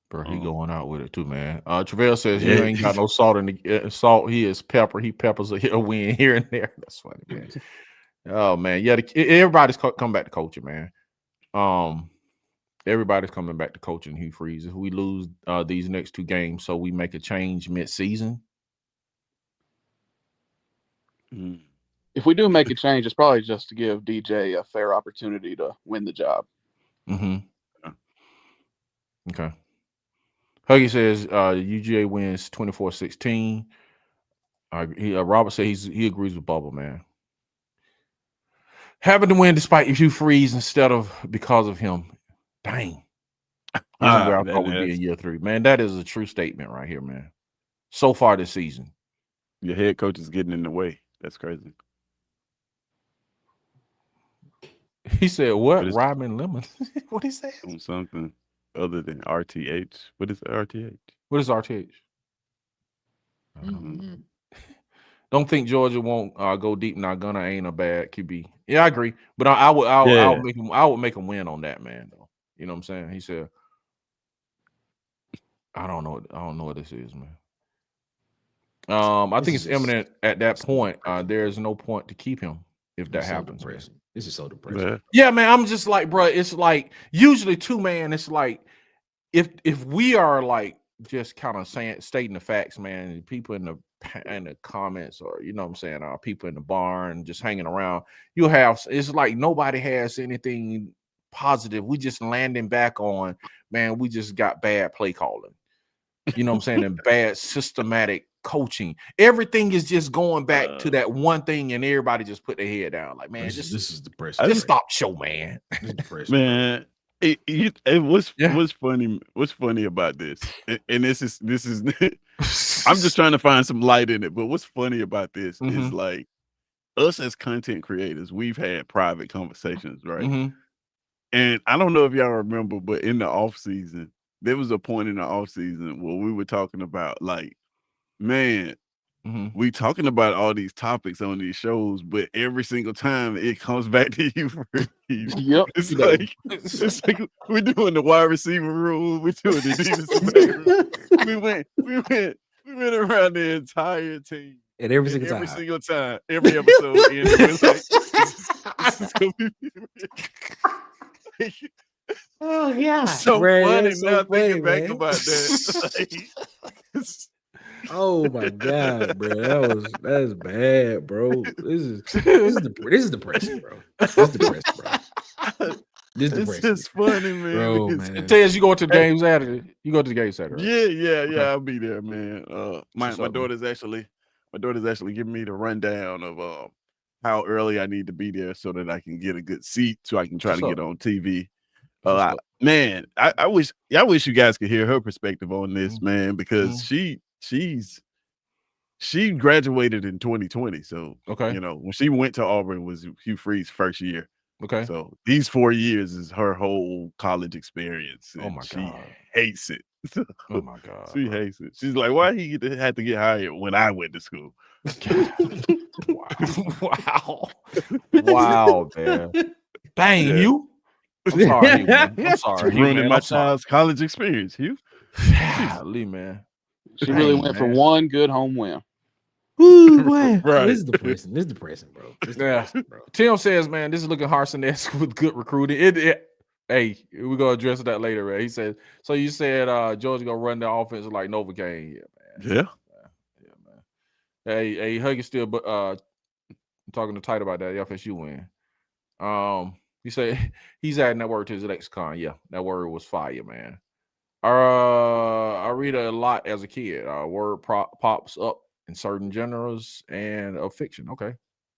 Bro, he going out with it too, man. Travell says he ain't got no salt in the salt. He is pepper. He peppers a win here and there. That's funny, man. Oh man, yeah. Everybody's come back to coaching, man. Everybody's coming back to coaching Hugh Freeze. If we lose these next 2 games, so we make a change mid-season. If we do make a change, it's probably just to give DJ a fair opportunity to win the job. Okay. Huggy says UGA wins 24-16. Robert says he agrees with Bubba, man. Having to win despite Hugh Freeze instead of because of him. Dang. Where I thought we'd be in year 3. Man, that is a true statement right here, man. So far this season. Your head coach is getting in the way. That's crazy. He said, what? Ryman Lemon? What he said? Something. other than RTH. What is RTH? What is RTH? Don't think Georgia won't go deep. Now Gunner ain't a bad QB. Yeah, I agree. But I would make him win on that, man. Though. You know what I'm saying? He said, I don't know what this is, man. I think it's imminent at that point. There's no point to keep him if that happens. This is so depressing. Yeah, man. I'm just like, bro. It's like usually too, man. It's like if we are like just kind of stating the facts, man. People in the comments, or you know what I'm saying, people in the barn just hanging around. You'll have it's like nobody has anything positive. We just landing back on, man. We just got bad play calling. You know what I'm saying, and bad systematic coaching. Everything is just going back to that one thing, and everybody just put their head down. Like, man, this is depressing. Just stop show, man. Man, what's funny about this, and this is I'm just trying to find some light in it. But what's funny about this is like us as content creators, we've had private conversations, right? And I don't know if y'all remember, but in the off season, there was a point in the off season where we were talking about like, man, we talking about all these topics on these shows, but every single time it comes back to you. Yep. It's like we're doing the wide receiver room, we're doing the defensive room. We went around the entire team. And every single time, every episode, ended with like, this is gonna be oh yeah, so funny now thinking back about that. Oh my god, bro, that's bad, bro. This is depressing, bro. This depressing, bro. It's just funny, man. Bro, man. Tez, you go to the game Saturday. You go to the game Saturday. Right? Yeah. I'll be there, man. My daughter's actually giving me the rundown of how early I need to be there so that I can get a good seat so I can try to get on TV. Man, I wish you guys could hear her perspective on this, man, because she graduated in 2020. So you know, when she went to Auburn, it was Hugh Freeze's first year. Okay. So these 4 years is her whole college experience. Oh my she god. hates it. Oh my god. She hates it. She's like, why he had to get hired when I went to school? Wow, man. Dang, Hugh. I'm sorry, man. I'm sorry. Ruining my child's college experience, Hugh. Lee, man. She really went for one good home win. Ooh, boy. Right. This is depressing. This is depressing, bro. Bro. Tim says, man, this is looking Harson-esque with good recruiting. Hey, we're gonna address that later, man. He said, so you said Georgia gonna run the offense like Novocaine. Yeah, man. Yeah, man. Hey, Huggy still I'm talking to Tight about that. The FSU win. He said he's adding that word to his lexicon. Yeah, that word was fire, man. I read a lot as a kid. Word pops up in certain genres and of fiction. Okay.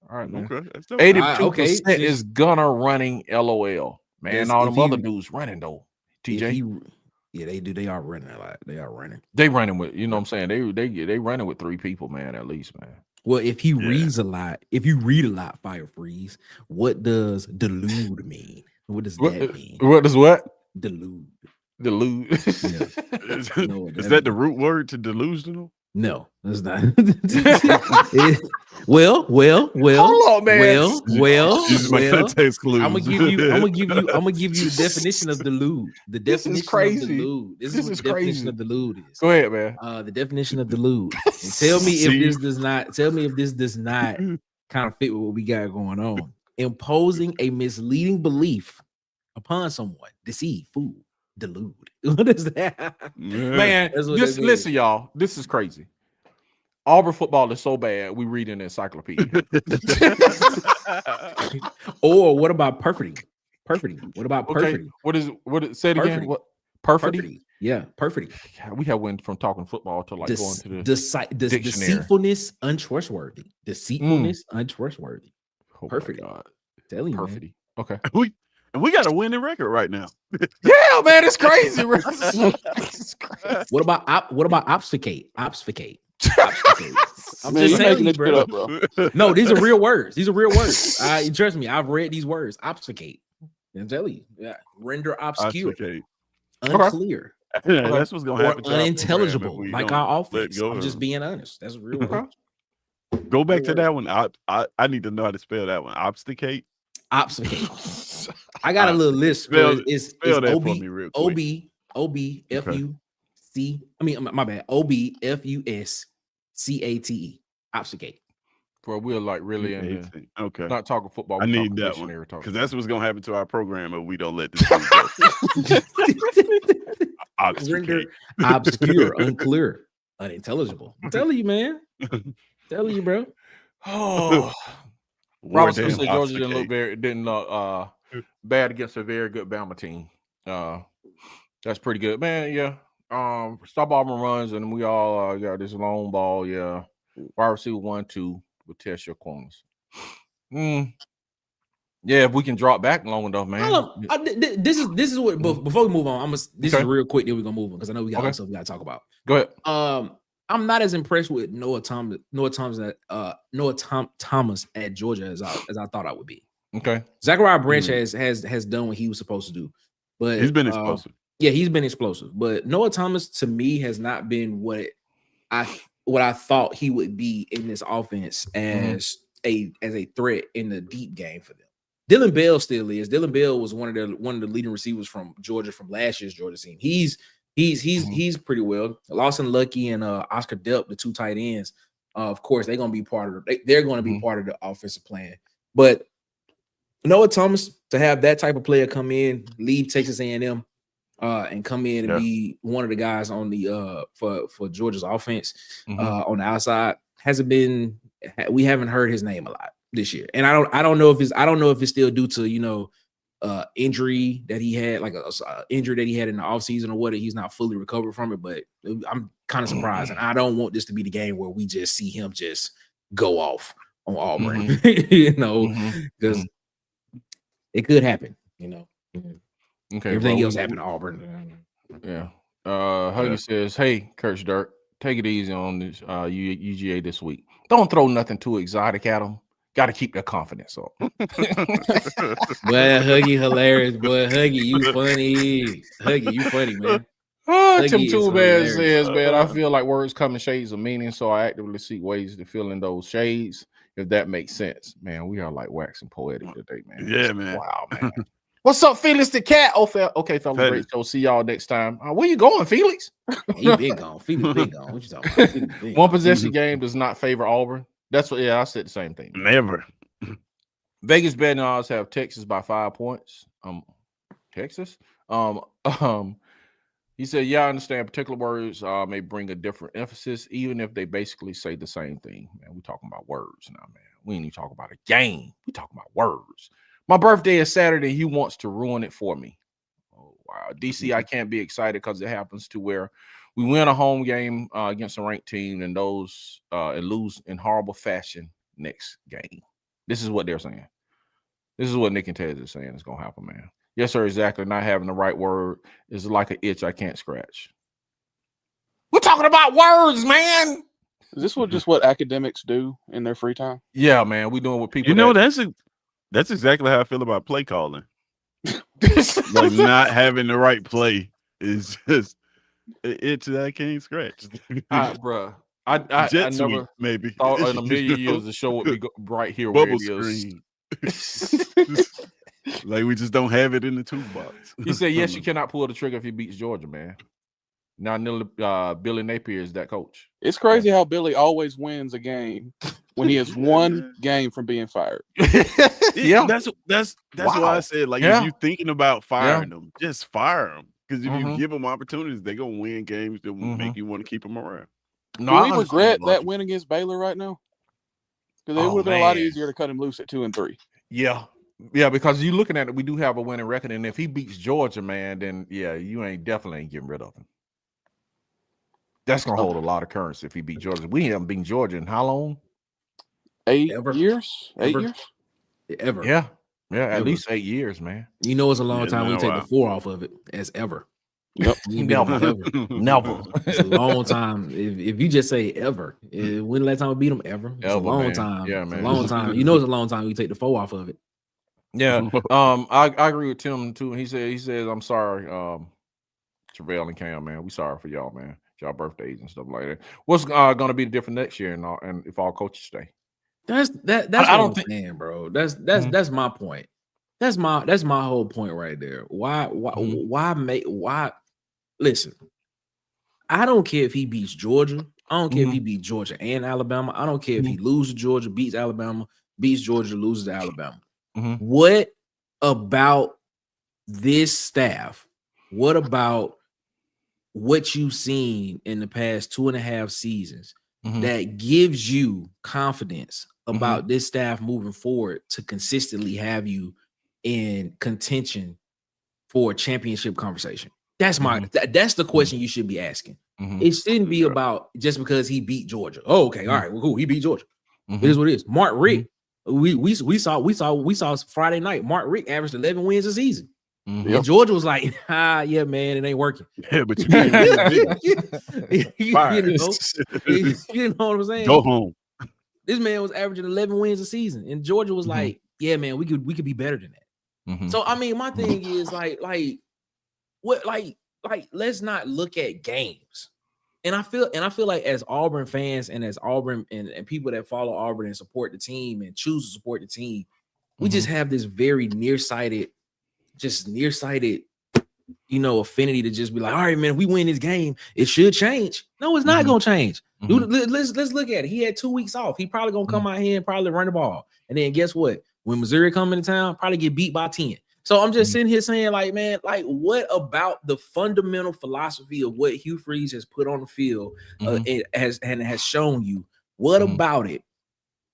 All right, man. Okay. 82% is Gunner running LOL. Man, all them other dudes running though. TJ. Yeah, they do. They are running a lot. They are running. They running with, you know what I'm saying? They running with 3 people, man, at least, man. Well, if he reads a lot, if you read a lot, Fire Freeze, what does delude mean? What does that mean? What does what? Delude. Delude. Yeah. Is that the root word to delusional? No, that's not. Well. Hold on, man. Well. I'm gonna give you the definition of delude. The definition is crazy. Of delude. This is what the crazy. Definition of delude is. Go ahead, man. The definition of delude. And tell me if this does not. Tell me if this does not kind of fit with what we got going on. Imposing a misleading belief upon someone. Deceive, fool, delude. What is that? Man, listen, y'all. This is crazy. Auburn football is so bad, we read an encyclopedia. Or what about perfidy? What about perfidy? Say it again? What perfidy? Yeah, perfidy. We have went from talking football to like going to the deceitfulness, untrustworthy. Untrustworthy. Oh perfidy. Telling you, perfidy. Man. Okay. We got a winning record right now. Yeah, man, it's crazy. It's crazy. What about obfuscate? Obfuscate. I'm just saying this bro. No, these are real words. Trust me, I've read these words. Obfuscate. I'm telling you. Yeah. Render obscure. unclear, That's what's gonna or happen to our program if unintelligible, we like don't our let offense. go I'm of just them. being honest. That's real. Okay. Go back to that one. I need to know how to spell that one. Obsticate. Obfuscate. I got a little list. Spell But it's that OB, for me real quick. OBFUC. I mean, my bad. OBFUSCATE. Obfuscate. Bro, we're like really in the, 18. Okay. not talking football. I we're need talking that one dictionary talk. because that's what's gonna happen to our program if we don't let this dude go. Render Obfuscate. obscure, unclear, unintelligible. I'm telling you, man. Telling you, bro. Oh, War Robert Smith damn said Georgia obfuscate. didn't look bad against a very good Bama team. That's pretty good, man. Yeah. Stop Auburn runs, and we all got this long ball. Yeah. Wide receiver 1-2 will test your corners. Yeah, if we can drop back long enough, man. Hold on. This is what before we move on. This Okay. is real quick. Then we're gonna move on because I know we got Okay. other stuff we gotta talk about. Go ahead. I'm not as impressed with Noah Thomas at Georgia as I thought I would be. Okay. Zachariah Branch has done what he was supposed to do, but He's been explosive. Yeah, he's been explosive. But Noah Thomas to me has not been what I thought he would be in this offense as a threat in the deep game for them. Dylan Bell still is. Dylan Bell was one of the leading receivers from Georgia from last year's Georgia team. He's pretty well. Lawson Lucky and Oscar Delp, the two tight ends. Of course, they're going to be part of the offensive plan. But Noah Thomas, to have that type of player come in, leave Texas A&M, and come in and be one of the guys on the for Georgia's offense on the outside we haven't heard his name a lot this year. And I don't know if it's still due to injury that he had, like a injury that he had in the offseason or what, he's not fully recovered from it, but I'm kind of surprised. And I don't want this to be the game where we just see him just go off on Auburn, because it could happen, Okay. Everything else happened to Auburn. Yeah. Huggy says, "Hey, Coach Dirk, take it easy on this UGA this week. Don't throw nothing too exotic at them. Got to keep their confidence up." Boy, Huggy hilarious. Boy, Huggy, you funny. Huggy, you funny, man. Tim Toolbad says, "Man, I feel like words come in shades of meaning, so I actively seek ways to fill in those shades, if that makes sense." Man, we are like waxing poetic today, man. Yeah, man. Wow, man. What's up, Felix the cat? Okay, fellas, great show. See y'all next time. Where you going, Felix? He been gone. Felix been gone. What you talking about? One possession game does not favor Auburn. That's what. Yeah, I said the same thing. Never. Vegas betting odds have Texas by 5 points. Texas. He said, "Yeah, I understand. Particular words may bring a different emphasis, even if they basically say the same thing." Man, we talking about words now, man. We ain't even talking about a game. We talking about words. My birthday is Saturday. He wants to ruin it for me. Oh, wow. DC, I can't be excited because it happens to where we win a home game against a ranked team and lose in horrible fashion next game. This is what they're saying. This is what Nick and Ted is saying is going to happen, man. Yes, sir, exactly. Not having the right word is like an itch I can't scratch. We're talking about words, man. Is this what academics do in their free time? Yeah, man. We doing what people. That's exactly how I feel about play calling. Like not having the right play is just itch that I can't scratch. Bro, I never maybe thought in a million years the show would be right here. Bubble where it is. screen. Like we just don't have it in the toolbox. He said, "Yes, you cannot pull the trigger if he beats Georgia, man." Now, Billy Napier is that coach. It's crazy how Billy always wins a game when he has one game from being fired. Yeah, that's why I said, like, if you're thinking about firing them, just fire them. Because if you give them opportunities, they're gonna win games that will make you want to keep them around. No, do we regret that win against Baylor right now? Because it would have been a lot easier to cut him loose at 2-3. Yeah. Yeah, because you looking at it, we do have a winning record, and if he beats Georgia, man, then you definitely ain't getting rid of him. That's gonna hold a lot of currency if he beat Georgia. We haven't beaten Georgia in how long? 8 years? 8 years? Ever. Yeah, at least 8 years, man. You know it's a long time when you take the 4 off of it as ever. Yep. Never. It's a long time. If you just say ever, when the last time we beat them ever? It's a long time. Yeah, man. It's a long time. You know it's a long time when you take the 4 off of it. Yeah. I agree with Tim too. He says, "I'm sorry. Travell and Cam, man. We sorry for y'all, man. Y'all birthdays and stuff like that. What's gonna be different next year, and if all coaches stay? That's what I'm saying, bro. That's my point. That's my whole point right there. Why listen, I don't care if he beats Georgia. I don't care if he beats Georgia and Alabama. I don't care if he loses to Georgia, beats Alabama, beats Georgia, loses to Alabama. What about this staff? What about what you've seen in the past 2.5 seasons that gives you confidence about this staff moving forward to consistently have you in contention for a championship conversation? That's that's the question you should be asking. It shouldn't be about just because he beat Georgia. Oh, okay, all right, well, cool. He beat Georgia. It is what it is. Mark Richt, we saw Friday night. Mark Richt averaged 11 wins a season. And Georgia was like, yeah, man, it ain't working. Yeah, but you know what I'm saying? Go home. This man was averaging 11 wins a season, and Georgia was like, yeah, man, we could be better than that. So I mean, my thing is like let's not look at games. And I feel like as Auburn fans and as Auburn and people that follow Auburn and support the team and choose to support the team, we just have this very nearsighted, affinity to just be like, all right, man, if we win this game, it should change. No, it's not gonna change. Dude, let's look at it. He had 2 weeks off. He probably gonna come out here and probably run the ball. And then guess what? When Missouri come into town, probably get beat by 10. So I'm just sitting here saying, like, man, like, what about the fundamental philosophy of what Hugh Freeze has put on the field has shown you? What about it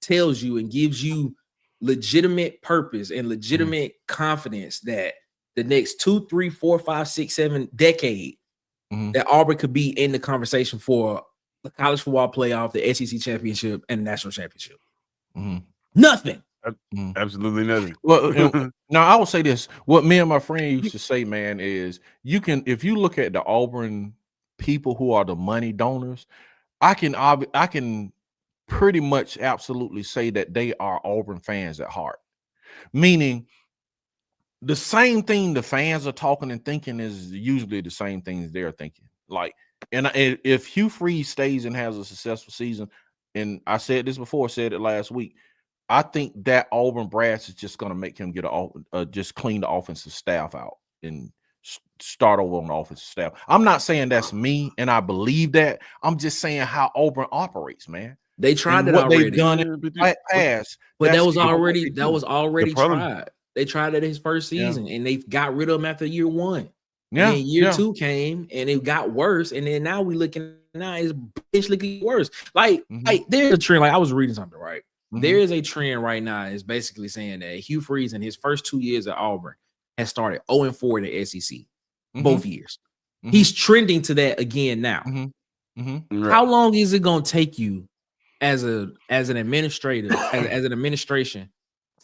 tells you and gives you legitimate purpose and legitimate confidence that the next 2, 3, 4, 5, 6, 7 decade that Auburn could be in the conversation for the college football playoff, the SEC championship, and the national championship? Nothing. Absolutely nothing. Well, now I will say this: what me and my friend used to say, man, is if you look at the Auburn people who are the money donors, I can pretty much absolutely say that they are Auburn fans at heart. Meaning, the same thing the fans are talking and thinking is usually the same things they're thinking. Like, and if Hugh Freeze stays and has a successful season, and I said this before, said it last week, I think that Auburn brass is just going to make him just clean the offensive staff out and start over on the offensive staff. I'm not saying that's me, and I believe that. I'm just saying how Auburn operates, man. They tried it what already. They've done in the past, but that was already tried. They tried it his first season, and they got rid of him after year 1. Yeah, and then year 2 came, and it got worse, and then now we looking it's potentially worse. Like there's a trend. Like I was reading something, right? There is a trend right now. It's basically saying that Hugh Freeze in his first 2 years at Auburn has started 0-4 in the SEC, both years. He's trending to that again now. How long is it going to take you as an administrator, as an administration,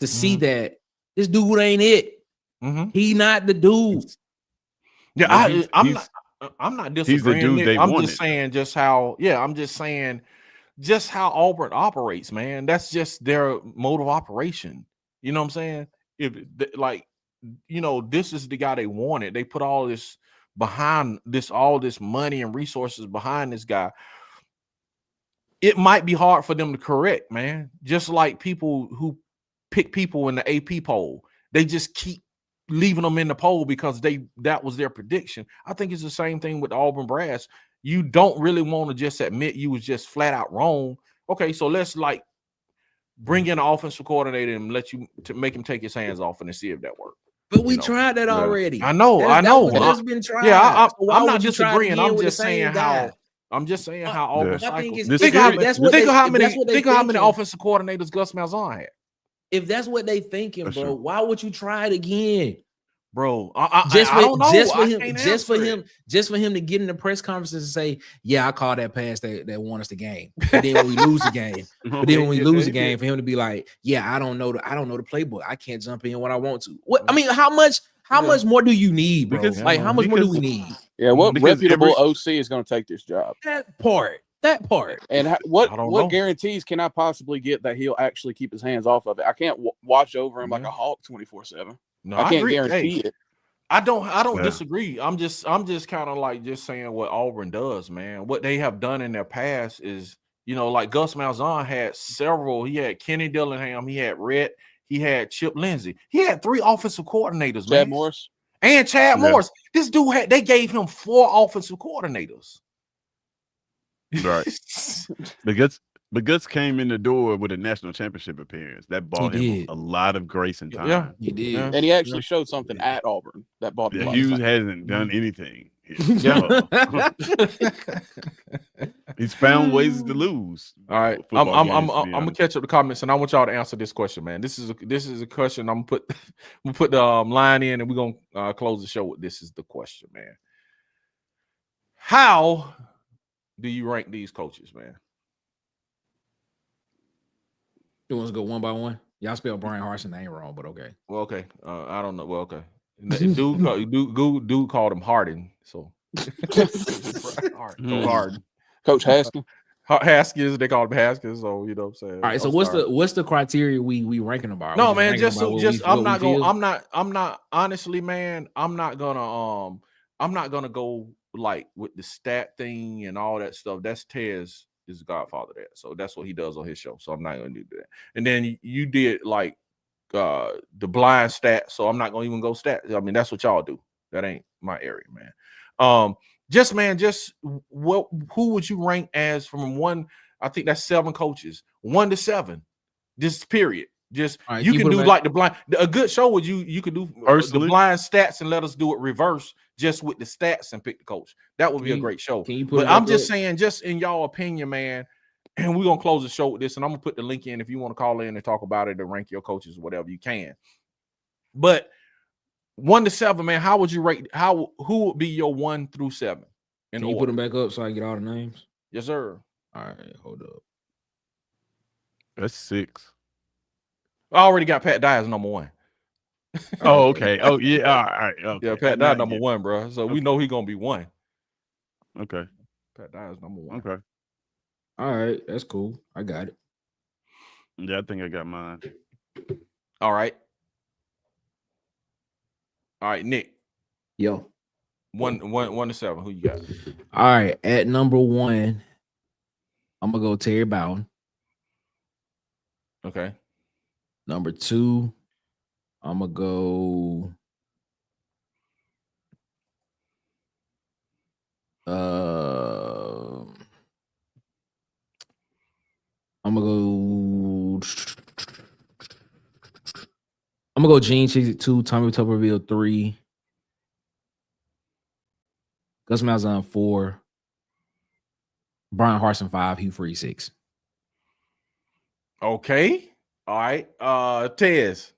to see that this dude ain't it? He not the dude. Yeah, I'm not disagreeing. I'm just saying just how Auburn operates, man. That's just their mode of operation. You know what I'm saying? If this is the guy they wanted. They put all this behind this, all this money and resources behind this guy. It might be hard for them to correct, man. Just like people who pick people in the AP poll, they just keep leaving them in the poll because that was their prediction. I think it's the same thing with the Auburn brass. You don't really want to just admit you was just flat out wrong. Okay, so let's bring in an offensive coordinator and make him take his hands off and see if that works. But we tried that already. I know. That's been tried. Yeah, I'm not disagreeing. I'm just saying how Auburn cycles. Think of how many offensive coordinators Gus Malzahn had. If that's what they thinking, bro, why would you try it again? Bro, just for him to get in the press conferences and say, "Yeah, I called that pass that won us the game." But then when we lose the game, for him to be like, "Yeah, I don't know the playbook. I can't jump in when I want to." What I mean, how much more do you need, bro? How much more do we need? Yeah, what reputable OC is going to take this job? That part. And what guarantees can I possibly get that he'll actually keep his hands off of it? I can't watch over him like a hawk 24/7. No, I can't guarantee it. I don't Yeah. disagree. I'm just kind of like just saying what Auburn does, man. What they have done in their past is, you know, like Gus Malzahn had several. He had Kenny Dillingham, he had Rhett, he had Chip Lindsey. He had 3 offensive coordinators, man. Chad Morris. And Chad Yeah. Morris. This dude they gave him 4 offensive coordinators. Right. But Guts came in the door with a national championship appearance. That bought him did. a lot of grace and time. Yeah. He did. Yeah. And he actually showed something at Auburn that bought him a Yeah, lot of Hughes time. hasn't done anything. Yeah. He's found ways to lose. All right, I'm gonna catch up the comments, and I want y'all to answer this question, man. This is a question. I'm gonna put the line in, and we're gonna close the show with this. Is the question, man? How do you rank these coaches, man? You want to go one by one? Y'all spell Brian Harsin name wrong, but okay. Well, okay. I don't know. Well, okay. Dude called him Harden. So Harden. Coach Haskins. Haskins, they call him Haskins. So you know what I'm saying. All right. So what's the criteria we ranking them by? No, man. Just I'm not honestly, man. I'm not gonna go like with the stat thing and all that stuff. That's Tez is the godfather there. So that's what he does on his show. So I'm not gonna do that. And then you did like the blind stat. So I'm not gonna even go stat. I mean, that's what y'all do. That ain't my area, man. Who would you rank as from 1? I think that's 7 coaches, 1 to 7. Just period. Just right, you can do like the blind. A good show would you could do the blind stats and let us do it reverse just with the stats and pick the coach. That would be a great show. But I'm just saying, just in y'all opinion, man. And we're gonna close the show with this, and I'm gonna put the link in if you want to call in and talk about it and rank your coaches, whatever you can. But 1 to 7, man, how would you rate? Who would be your 1 through 7? Can you put them back up so I can get all the names? Yes, sir. All right, hold up. That's 6. I already got Pat Dye as number 1. Oh, okay. Oh, yeah. All right. Okay. Yeah, Pat Dye number 1, bro. So we know he's gonna be 1. Okay. Pat Dye is number 1. Okay. All right, that's cool. I got it. Yeah, I think I got mine. All right. All right, Nick. Yo. 1 to 7. Who you got? All right, at number 1, I'm gonna go Terry Bowden. Okay. Number 2, I'm gonna go. I'm gonna go Gene Chizik 2, Tommy Tuberville 3, Gus Malzahn 4, Brian Harsin 5, Hugh Freeze 6. Okay. All right. Tez.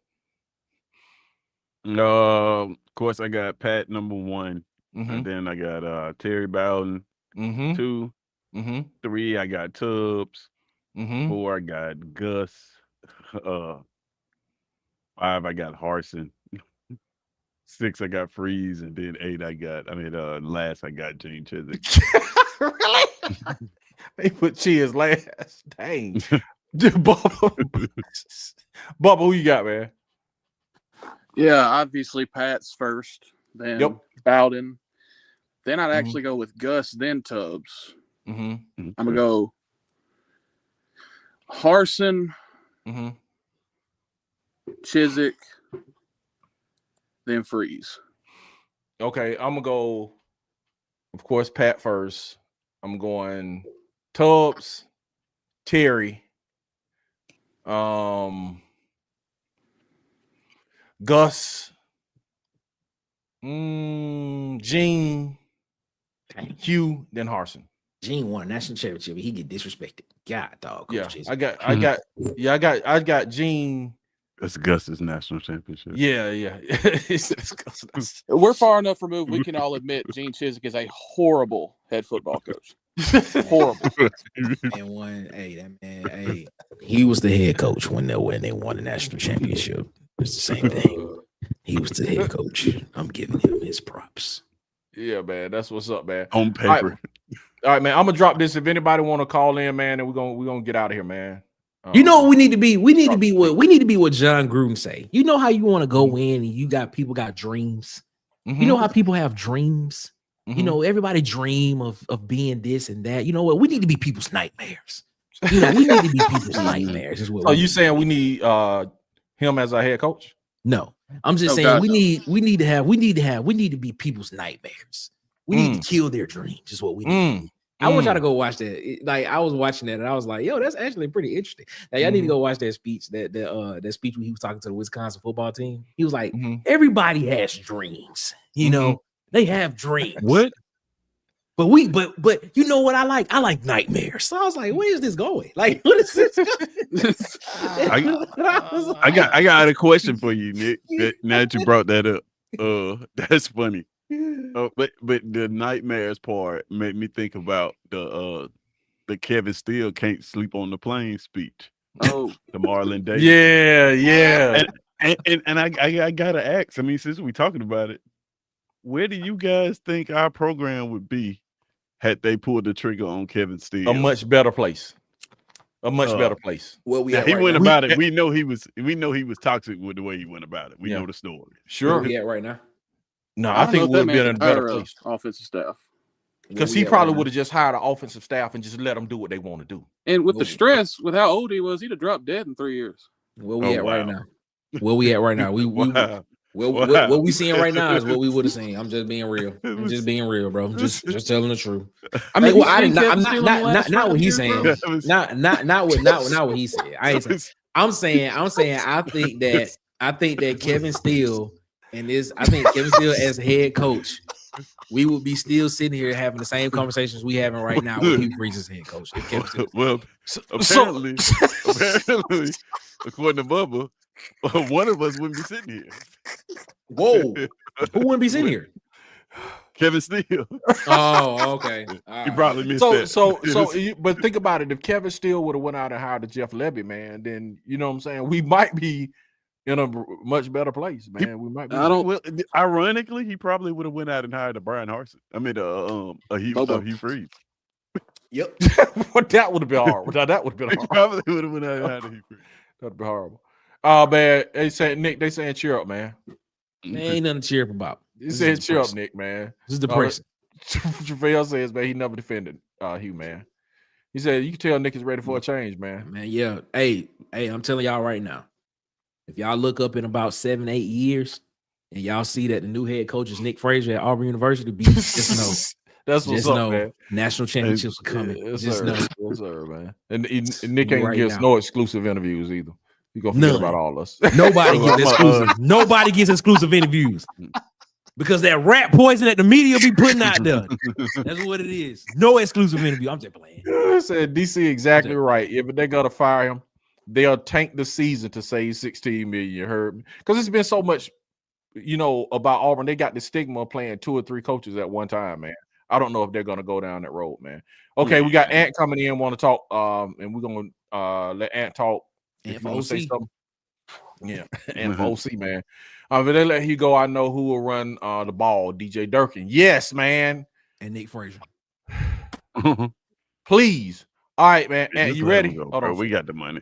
Of course, I got Pat number 1, and then I got Terry Bowden 2, 3. I got Tubbs. 4, I got Gus. 5, I got Harsin. 6, I got Freeze, and then 8, last I got Gene Chizik. Really? They put Cheers last. Dang. Bubba, who you got, man? Yeah, obviously Pat's first, then Bowden. Then I'd actually go with Gus, then Tubbs. I'm gonna go Harsin, Chizik, then Freeze. Okay, I'm gonna go, of course, Pat first. I'm going Tubbs, Terry, Gus, Gene, Hugh, then Harsin. Gene won a national championship. He get disrespected. God, dog. Coach I got Gene. That's Gus's national championship. Yeah. We're far enough removed. We can all admit Gene Chizik is a horrible head football coach. Horrible. And he was the head coach when they won the national championship. It's the same thing. He was the head coach. I'm giving him his props. Yeah, man. That's what's up, man. On paper. All right, man. I'm gonna drop this. If anybody want to call in, man, and we're gonna get out of here, man. You know what we need to be? We need to be what John Gruden say. You know how you want to go in and people got dreams. You know how people have dreams? You know, everybody dream of being this and that. You know what? We need to be people's nightmares. You know, we need to be people's nightmares. Is what so you saying we need him as our head coach? No, I'm just saying we need to be people's nightmares. We need to kill their dreams. Is what we need. I want y'all to go watch that. Like I was watching that and I was like, yo, that's actually pretty interesting. Now y'all need to go watch that speech. That speech when he was talking to the Wisconsin football team. He was like, everybody has dreams. You know, they have dreams. What? But you know what I like? I like nightmares. So I was like, where is this going? Like, what is this? I got a question for you, Nick. Now that you brought that up, that's funny. But the nightmares part made me think about the Kevin Steele can't sleep on the plane speech. Oh, the Marlon Davis. Yeah. And I gotta ask. I mean, since we talking about it, where do you guys think our program would be had they pulled the trigger on Kevin Steele? A much better place. A much better place. Well, he went about it. We know he was toxic with the way he went about it. We know the story. Sure. Where we at right now? No, I think we would have been in a better place. Offensive staff. Because he probably would have just hired an offensive staff and just let them do what they want to do. And with the stress, with how old he was, he'd have dropped dead in 3 years. Where we at right now? Where we at right now? What we seeing right now is what we would have seen. I'm just being real. I'm just being real, bro. Just telling the truth. I mean, well, I'm not what he's saying. Not what he said. I ain't saying. I'm saying. I think that Kevin Steele and I think Kevin Steele as head coach, we would be still sitting here having the same conversations we having right now with Hugh Freeze as head coach. Well, apparently, according to Bubba, one of us wouldn't be sitting here. Whoa, who wouldn't be sitting here? Kevin Steele. Oh, okay. You probably missed that. But think about it. If Kevin Steele would have went out and hired Jeff Levy, man, then you know what I'm saying, we might be in a much better place, man. We might be. Ironically, he probably would have went out and hired a Brian Harsin. I mean, a Hugh Freeze. Yep. What that would have been hard. That would have been hard. He probably would have went out and hired a Hugh Freeze. That'd be horrible. Oh man, they saying Nick. They saying cheer up, man. There ain't nothing to cheer up about. He said cheer up, Nick, man. This is depressing. Javale says, man, he never defended Hugh, man. He said you can tell Nick is ready for a change, man. Man, yeah. Hey, I'm telling y'all right now. If y'all look up in about 7-8 years and y'all see that the new head coach is Nick Frazier at Auburn University, just know. That's what's up, man. National championships are coming. Just know. Yes, sir, man. And Nick ain't give us no exclusive interviews either. You gonna forget about all us. Nobody gets exclusive. Nobody gets exclusive interviews because that rat poison that the media be putting out there. That's what it is. No exclusive interview. I'm just playing. I said DC exactly right. If they're gonna fire him, they'll tank the season to save $16 million. You heard me? Because it's been so much, about Auburn. They got the stigma of playing 2 or 3 coaches at one time, man. I don't know if they're gonna go down that road, man. Okay, we got Ant coming in. Want to talk? And we're gonna let Ant talk. If you want to say something, and for OC, man. But they let you go. I know who will run the ball. DJ Durkin. Yes, man. And Nick Frazier. Please. All right, man. And you ready? Hold on. We got the money.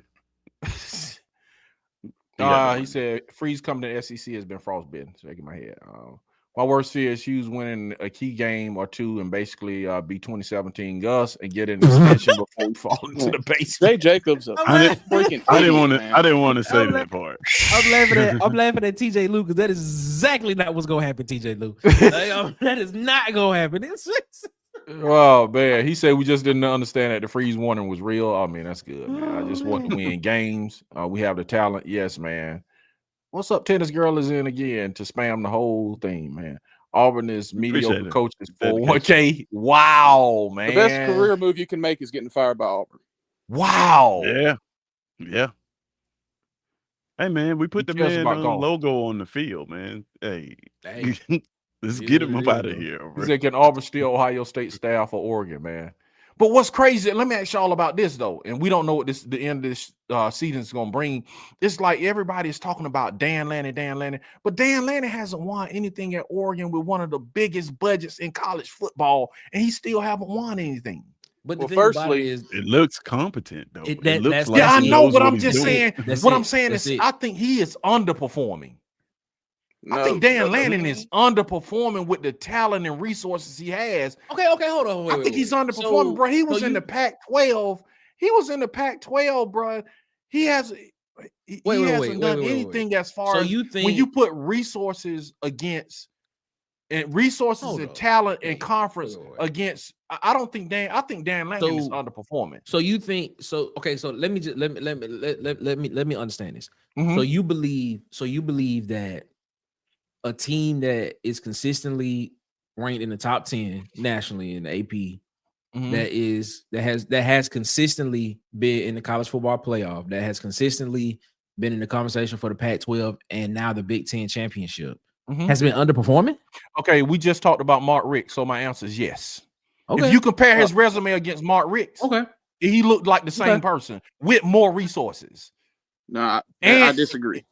He said Freeze coming to the SEC has been frostbitten. Shaking my head. My worst fear is Hughes winning a key game or 2 and basically be 2017 Gus and get an extension before we fall into the basement. Jay Jacobs. I didn't want to say that part. I'm laughing at TJ Lou because that is exactly not what's gonna happen, TJ Lou. That is not gonna happen. Oh man, he said we just didn't understand that the freeze warning was real. I mean, that's good, man. I just want to win games. We have the talent, yes, man. What's up, Tennis Girl is in again to spam the whole thing, man. Auburn is mediocre coaches for 1K. Wow, man. The best career move you can make is getting fired by Auburn. Wow. Yeah. Hey, man, we put the man logo on the field, man. Hey. Let's get him up out of here. He said, can Auburn steal Ohio State staff or Oregon, man? But what's crazy, let me ask y'all about this, though, and we don't know what the end of this season is going to bring. It's like everybody's talking about Dan Lanning, but Dan Lanning hasn't won anything at Oregon with one of the biggest budgets in college football, and he still haven't won anything. But the thing about it is, it looks competent, though. It looks like I know, but I'm just saying, what I'm saying is I think he is underperforming. I think Dan Lanning is underperforming with the talent and resources he has. Okay, hold on. I think he's underperforming, bro. He was in the Pac-12. He was in the Pac-12, bro. He hasn't done anything as far as you think when you put resources against and resources and talent and conference against. I think Dan Lanning is underperforming. So you think so? Okay, so let me understand this. Mhm. So you believe that a team that is consistently ranked in the top 10 nationally in the AP, that has consistently been in the college football playoff, that has consistently been in the conversation for the Pac-12 and now the Big Ten championship, has been underperforming? Okay, we just talked about Mark Richt, so my answer is yes. Okay. If you compare his resume against Mark Richt's, okay, he looked like the same person with more resources. No, I disagree.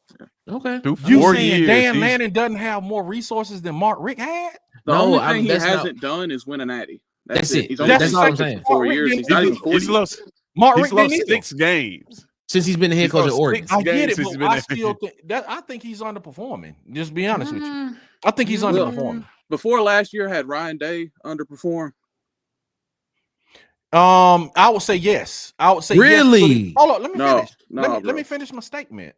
Okay. You saying Dan Lanning doesn't have more resources than Mark Richt had? The only thing he hasn't done is win an Addy. That's it. He's only that's all I'm saying. 4 years. He's not even 40. He's lost Mark Richt didn't 6 games since he's been the head coach at Oregon. I get it, but I still think that I think he's underperforming. Just be honest with you. I think he's underperforming. Before last year, had Ryan Day underperformed? I would say yes. I would say really. Yes. Hold on, let me finish. Let me finish my statement.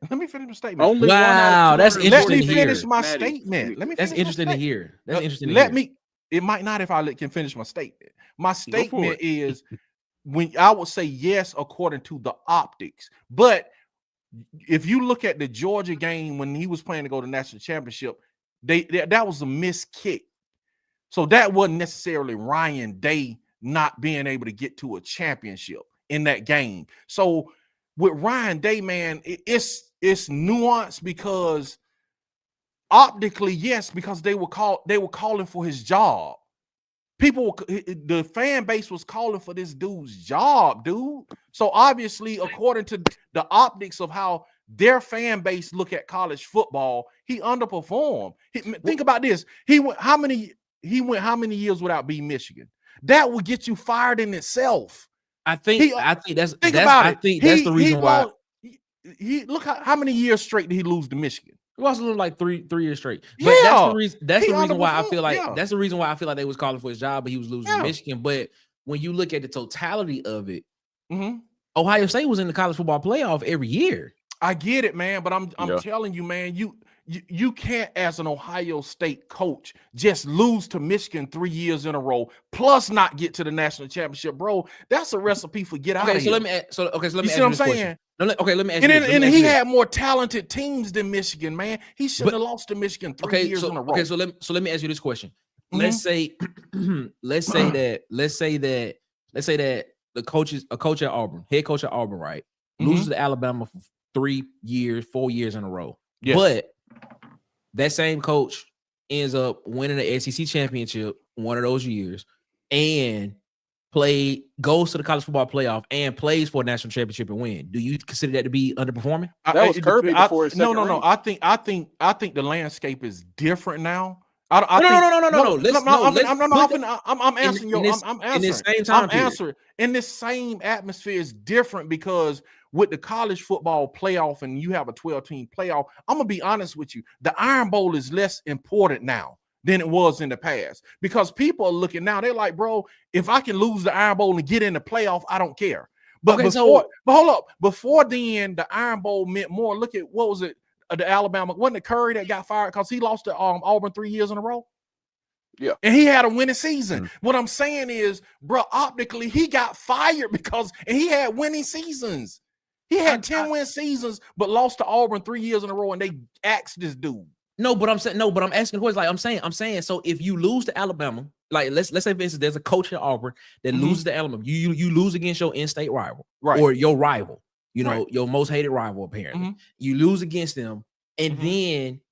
Only wow, that's interesting. Let me finish my statement. That's interesting to hear. That's interesting. Let me. It might not if I can finish my statement. My statement is when I would say yes according to the optics, but if you look at the Georgia game when he was playing to go to the national championship, that was a missed kick. So that wasn't necessarily Ryan Day not being able to get to a championship in that game. So with Ryan Day, man, it's nuanced because optically, yes, because they were calling for his job. The fan base was calling for this dude's job, dude. So obviously, according to the optics of how their fan base look at college football, he underperformed. Think about this. He went how many years without beating Michigan? That would get you fired in itself. I think that's the reason why. He look how many years straight did he lose to Michigan? It was a little like three years straight. But that's the reason. That's the reason why I feel like that's the reason why I feel like they was calling for his job, but he was losing to Michigan. But when you look at the totality of it, Ohio State was in the college football playoff every year. I get it, man, but I'm telling you, man, you can't, as an Ohio State coach, just lose to Michigan 3 years in a row, plus not get to the national championship, bro. That's a recipe for get out of here. Let me ask you see what I'm saying? Let me ask you. And he had more talented teams than Michigan, man. He shouldn't have lost to Michigan 3 years in a row. Okay, so let me ask you this question. Let's say that a coach at Auburn, head coach at Auburn, right, loses to Alabama for 4 years in a row. Yes. But that same coach ends up winning the SEC championship one of those years and goes to the college football playoff and plays for a national championship and win. Do you consider that to be underperforming? That was Kirby before his second No. I think the landscape is different now. No. I'm answering you. In this same time period. In this same atmosphere is different because with the college football playoff and you have a 12-team playoff, I'm gonna be honest with you. The Iron Bowl is less important now than it was in the past because people are looking now. They're like, bro, if I can lose the Iron Bowl and get in the playoff, I don't care. But hold up. Before then, the Iron Bowl meant more. Look at what was it? The Alabama, wasn't it Curry that got fired because he lost to Auburn 3 years in a row? Yeah. And he had a winning season. What I'm saying is, bro, optically, he got fired and he had winning seasons. He had 10-win seasons, but lost to Auburn 3 years in a row, and they axed this dude. But I'm asking questions. Like I'm saying, so if you lose to Alabama, like let's say for instance, there's a coach at Auburn that loses to Alabama. You lose against your in-state rival, right? Or your rival. You know, your most hated rival, apparently. You lose against them, and then,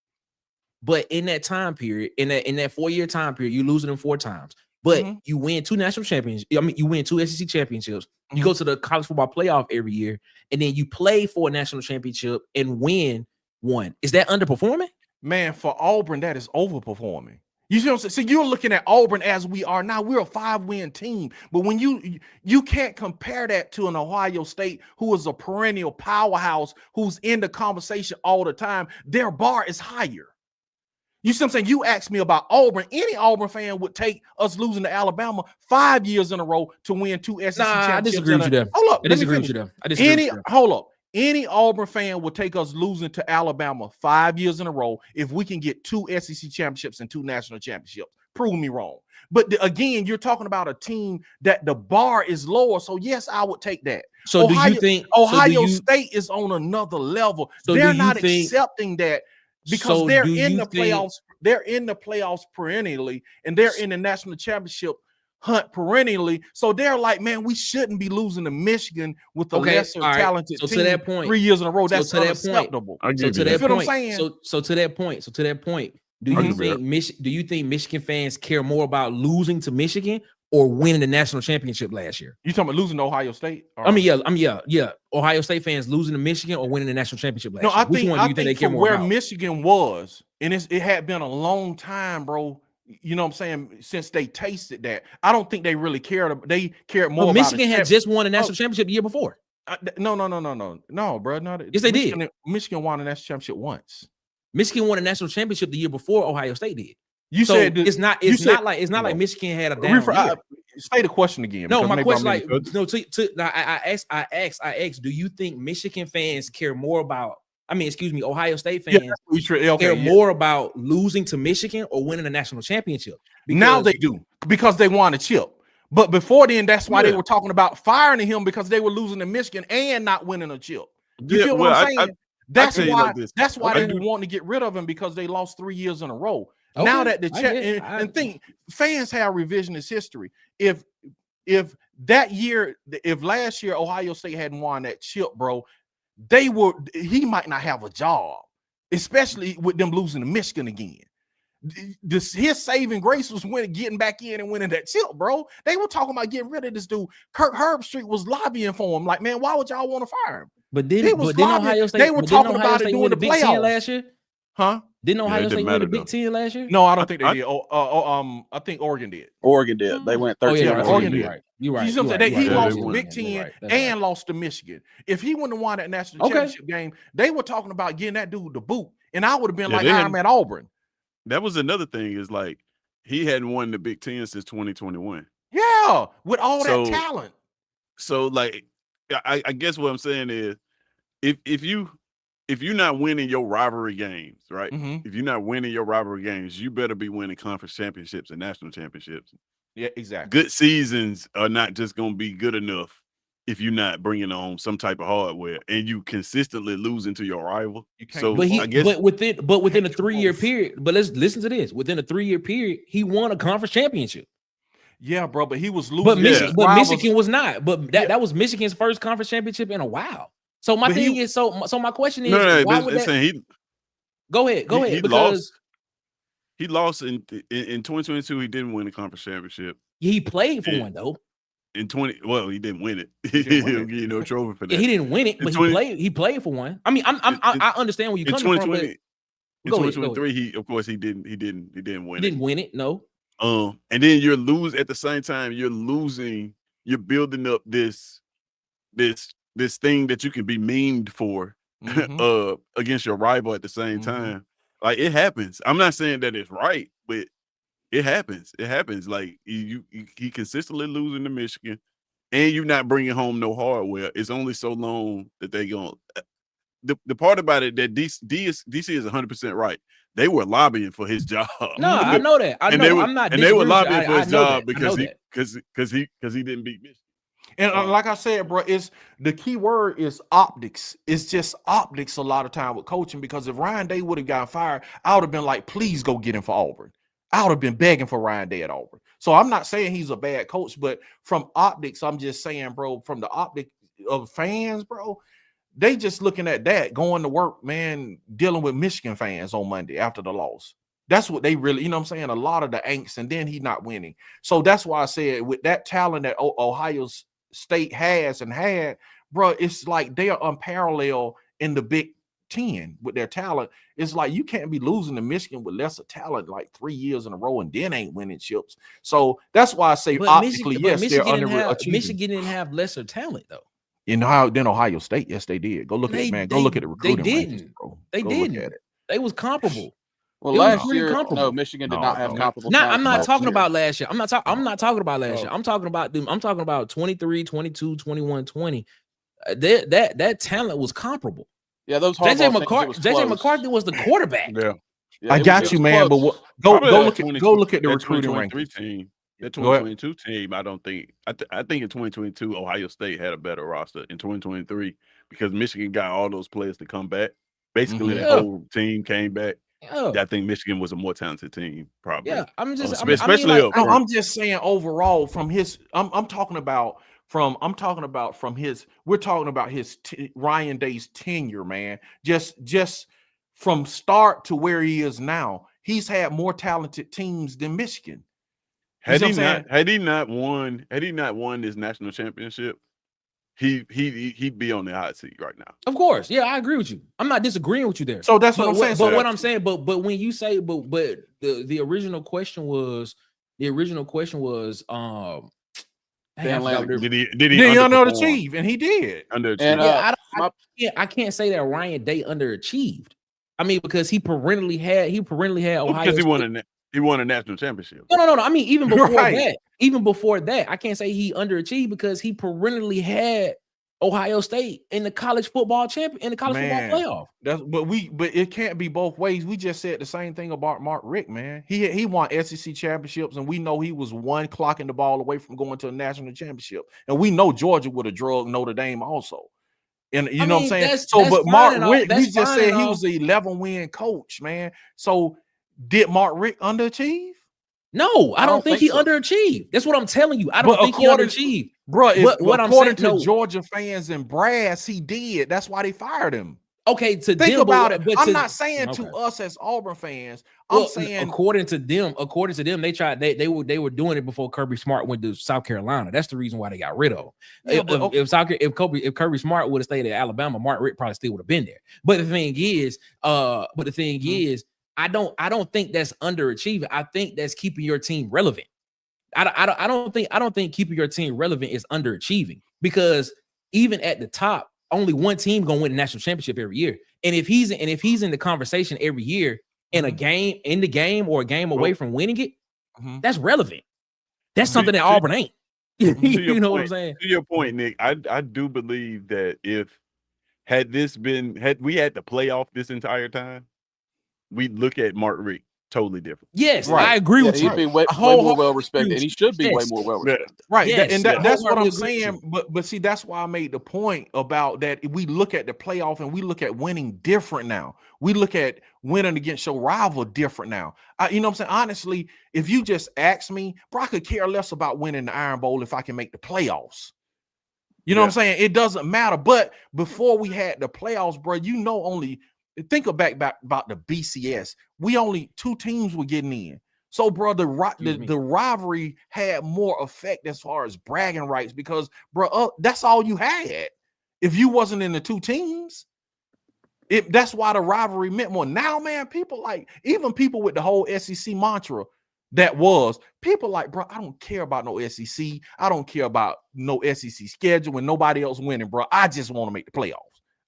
but in that time period, in that 4-year time period, you lose them 4 times. But you win 2 national championships. I mean, you win 2 SEC championships. You go to the college football playoff every year, and then you play for a national championship and win one. Is that underperforming? Man, for Auburn, that is overperforming. You see what I'm saying? So you're looking at Auburn as we are now. We're a 5-win team. But when you can't compare that to an Ohio State who is a perennial powerhouse, who's in the conversation all the time. Their bar is higher. You see what I'm saying? You asked me about Auburn. Any Auburn fan would take us losing to Alabama 5 years in a row to win 2 SEC championships. I disagree with you there. Hold up. I disagree with you there. I disagree with you there. Hold up. Any Auburn fan would take us losing to Alabama 5 years in a row if we can get 2 SEC championships and 2 national championships. Prove me wrong. But again, you're talking about a team that the bar is lower. So yes, I would take that. So do you think Ohio State is on another level? So they're not accepting that because they're in the playoffs. They're in the playoffs perennially, and they're in the national championship hunt perennially. So they're like, man, we shouldn't be losing to Michigan with a lesser talented team to that point, 3 years in a row. That's unacceptable. So to that point, do you think Michigan fans care more about losing to Michigan or winning the national championship last year? You talking about losing to Ohio State? Yeah. Ohio State fans losing to Michigan or winning the national championship last year? Which one do you think they care more about? Michigan was, and it had been a long time, bro. You know what I'm saying? Since they tasted that, I don't think they really cared. They cared more. Well, Michigan had just won a national championship the year before. No, bro. Yes, they did. Michigan won a national championship once. Michigan won a national championship the year before Ohio State did. Said it's not like Michigan had a down year. Say the question again. No, my question, I asked, do you think Michigan fans care more about? Ohio State fans care more about losing to Michigan or winning a national championship? Now they do because they won a chip. But before then, that's why they were talking about firing him because they were losing to Michigan and not winning a chip. You feel what I'm saying? That's why they were wanting to get rid of him because they lost 3 years in a row. Okay, now that fans have revisionist history. If last year Ohio State hadn't won that chip, bro, he might not have a job, especially with them losing to Michigan again. His saving grace was getting back in and winning that chip, bro. They were talking about getting rid of this dude. Kirk Herbstreit was lobbying for him. Like, man, why would y'all want to fire him? But didn't Ohio State? They were talking about it doing the Big Ten last year, huh? Didn't Ohio State win the Big Ten last year? No, I don't think they did. I think Oregon did. Oregon did. They went 13. Oregon did. You're right. He lost the Big Ten and lost to Michigan. If he wouldn't have won that national championship game, they were talking about getting that dude the boot, and I would have been I'm at Auburn. That was another thing. Is like he hadn't won the Big Ten since 2021. Yeah, with all that talent. So, like, I guess what I'm saying is, if you're not winning your rivalry games, right? Mm-hmm. If you're not winning your rivalry games, you better be winning conference championships and national championships. Yeah, exactly. Good seasons are not just going to be good enough if you're not bringing on some type of hardware and you consistently losing to your rival. So, but within a 3-year period. But let's listen to this. Within a 3-year period, he won a conference championship. Yeah, bro, but he was losing. But Michigan was not. But that was Michigan's first conference championship in a while. So my thing is, so my question is, why would that? Go ahead, because he lost in 2022. He didn't win the conference championship. He played for one though. In 20, well, he didn't win it. He'll give you no trophy for that. Yeah, he didn't win it, but he played for one. I mean, I understand where you're coming from. But in 2023, he didn't win it. He didn't win it. No. And then you're losing at the same time. You're losing. You're building up this thing that you can be memed for against your rival at the same time. Like, it happens. I'm not saying that it's right, but it happens. It happens. Like he consistently losing to Michigan, and you're not bringing home no hardware. It's only so long that they going. The part about it that DC is 100% right. They were lobbying for his job. No, I know that. They were lobbying for his job because he didn't beat Michigan. And like I said, bro, the key word is optics. It's just optics a lot of time with coaching, because if Ryan Day would have got fired, I would have been like, please go get him for Auburn. I would have been begging for Ryan Day at Auburn. So I'm not saying he's a bad coach, but from optics, I'm just saying, bro, from the optic of fans, bro, they just looking at that, going to work, man, dealing with Michigan fans on Monday after the loss. That's what they really, you know what I'm saying? A lot of the angst, and then he not winning. So that's why I said with that talent that Ohio State has and had, bro, it's like they are unparalleled in the Big Ten with their talent. It's like you can't be losing to Michigan with lesser talent like 3 years in a row and then ain't winning chips. So that's why I say optically, yes, they're underachieving. Michigan didn't have lesser talent though. Then Ohio State, yes, they did. Go look at it, man. Go look at the recruiting. They didn't. Ranges, bro. They didn't. They was comparable. Well, It was last pretty year, comparable. no, Michigan did not have comparable. Nah, I'm talent not last talking year. about last year. I'm not talking about last year. I'm talking about them. I'm talking about 23, 22, 21, 20. That talent was comparable. Yeah, those JJ hardball teams, it was close. McCarthy was the quarterback. Yeah. Yeah, I it got was you, man. But close. go Probably that look at the 22 recruiting 2023 rankings. team. That Go ahead. 2022 team, I don't think. I think in 2022, Ohio State had a better roster in 2023 because Michigan got all those players to come back. Basically, the Yeah. whole team came back. Yeah. I think Michigan was a more talented team, probably. Yeah, I'm just especially I mean, up No, front. I'm just saying overall from his. I'm talking about from his. We're talking about his Ryan Day's tenure, man. Just from start to where he is now, he's had more talented teams than Michigan. Had he not won this national championship, he'd be on the hot seat right now. Of course, yeah, I agree with you. I'm not disagreeing with you there. So that's what I'm saying. But what I'm saying, but when you say, but the original question was, Dan Landry. Did he underachieve, and he did. underachieve? And I can't say that Ryan Day underachieved. I mean, because he perennially had Ohio Because State. he won a national championship. No. I mean, even before Right. that, I can't say he underachieved because he perennially had Ohio State in the college football football playoff. But it can't be both ways. We just said the same thing about Mark Richt, man. He won SEC championships, and we know he was one clocking the ball away from going to a national championship. And we know Georgia would have drugged Notre Dame also. And you know what I'm saying? that's Mark fine and Richt, all. we That's just fine said and he all. was an 11-win coach, man. So did Mark Richt underachieve? No, I don't think he so. underachieved. That's what I'm telling you. I don't think he underachieved. Bro, What I'm according saying, to no. Georgia fans and brass, he did. That's why they fired him. Okay, to Think them, about it. I'm to- not saying okay. to us as Auburn fans. Well, I'm saying according to them, they were doing it before Kirby Smart went to South Carolina. That's the reason why they got rid of him. Yeah, but okay. If Kirby Smart would have stayed at Alabama, Mark Richt probably still would have been there. But the thing is, I don't think that's underachieving. I think that's keeping your team relevant. I don't think keeping your team relevant is underachieving, because even at the top, only one team gonna win the national championship every year. And if he's in the conversation every year in a game or a game away from winning it, that's relevant. That's something that Auburn ain't. You know what I'm saying? To your point, Nick, I do believe that had we had the playoff this entire time, we'd look at Mark Richt totally different. Yes, Right. I agree with you. He'd be way more well respected, and he should be way Yes. more well respected. right. Yes, That's what I'm wholeheartedly agree saying. But see, that's why I made the point about that. We look at the playoff and we look at winning different now. We look at winning against your rival different now. You know what I'm saying? Honestly, if you just ask me, bro, I could care less about winning the Iron Bowl if I can make the playoffs. You know what I'm saying? It doesn't matter. But before we had the playoffs, bro, think about the BCS. We only 2 teams were getting in. So, bro, the rivalry had more effect as far as bragging rights, because, bro, that's all you had. If you wasn't in the 2 teams, that's why the rivalry meant more. Now, man, even people with the whole SEC mantra, people like, bro, I don't care about no SEC. I don't care about no SEC schedule when nobody else winning, bro. I just want to make the playoffs.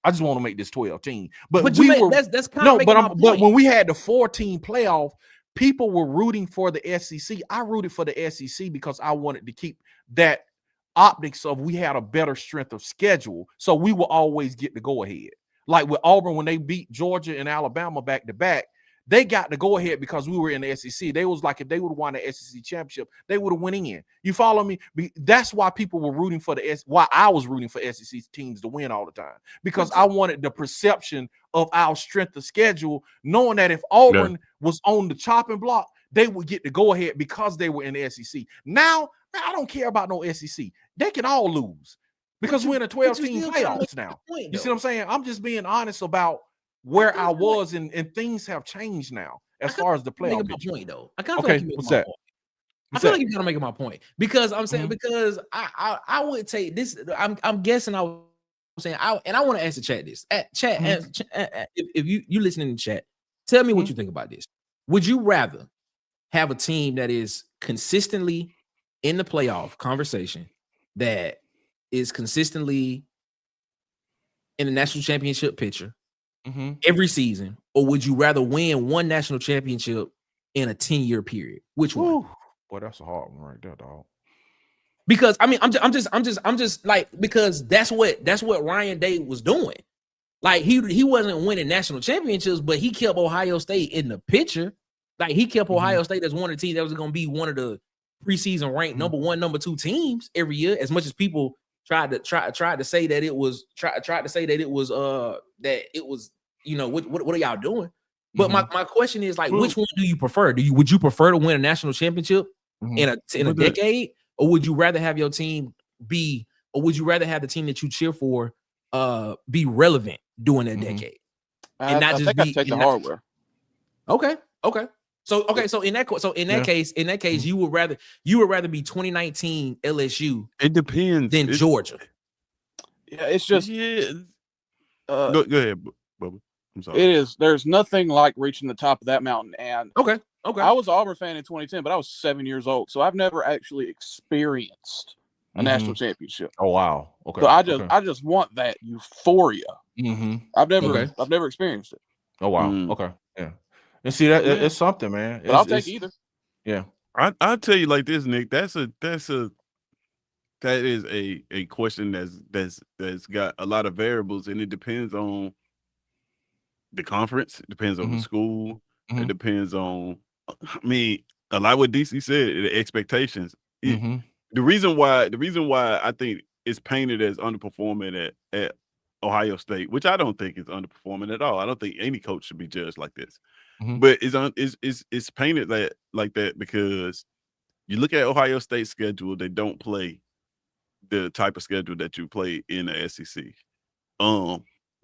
I just want to make this 12 team. But that's kind of making my point. But when we had the 4-team playoff, people were rooting for the SEC. I rooted for the SEC because I wanted to keep that optics of we had a better strength of schedule, so we will always get the go ahead. Like with Auburn, when they beat Georgia and Alabama back to back, they got the go ahead because we were in the SEC. They was like, if they would have won the SEC championship, they would have went in. You follow me? That's why people were rooting for why I was rooting for SEC teams to win all the time, because I wanted the perception of our strength of schedule, knowing that if Auburn was on the chopping block, they would get the go ahead because they were in the SEC. Now, man, I don't care about no SEC. They can all lose because we're in a 12-team playoffs now. You see what I'm saying? I'm just being honest about where I was, and things have changed now as far as the playoff. My point, though. I kind of Okay, feel like what's that? I feel like you're gonna make my point, because I'm saying because I would take this. I'm guessing I was saying I want to ask the chat this. If you listening in the chat, tell me what you think about this. Would you rather have a team that is consistently in the playoff conversation, that is consistently in the national championship picture every season, or would you rather win one national championship in a 10-year period? Which one? Whew. Boy, that's a hard one right there, dog. Because I mean, I'm just like, because that's what Ryan Day was doing. Like he wasn't winning national championships, but he kept Ohio State in the picture. Like he kept Ohio State as one of the teams that was going to be one of the preseason ranked number 1, number 2 teams every year. As much as people tried to say that it was what are y'all doing? But my question is, like, which one do you prefer? Would you prefer to win a national championship in a decade, or would you rather have your team be, or would you rather have the team that you cheer for be relevant during that decade? And not just be take the hardware. Okay. So in that case, you would rather be 2019 LSU. It depends. Than Georgia. Yeah, it's just go ahead, Bubba. I'm sorry. It is. There's nothing like reaching the top of that mountain. And okay. I was an Auburn fan in 2010, but I was 7 years old, so I've never actually experienced a national championship. Oh wow. Okay. So I just want that euphoria. I've never experienced it. Oh wow. Okay. Yeah. And see that it's something, man. But I'll take either. Yeah. I'll tell you like this, Nick. That is a question that's got a lot of variables, and it depends on the conference. It depends on the school. It depends on, I mean, a lot of what DC said, the expectations. The reason why I think it's painted as underperforming at Ohio State, which I don't think is underperforming at all. I don't think any coach should be judged like this. But it's painted like that because you look at Ohio State's schedule, they don't play the type of schedule that you play in the SEC.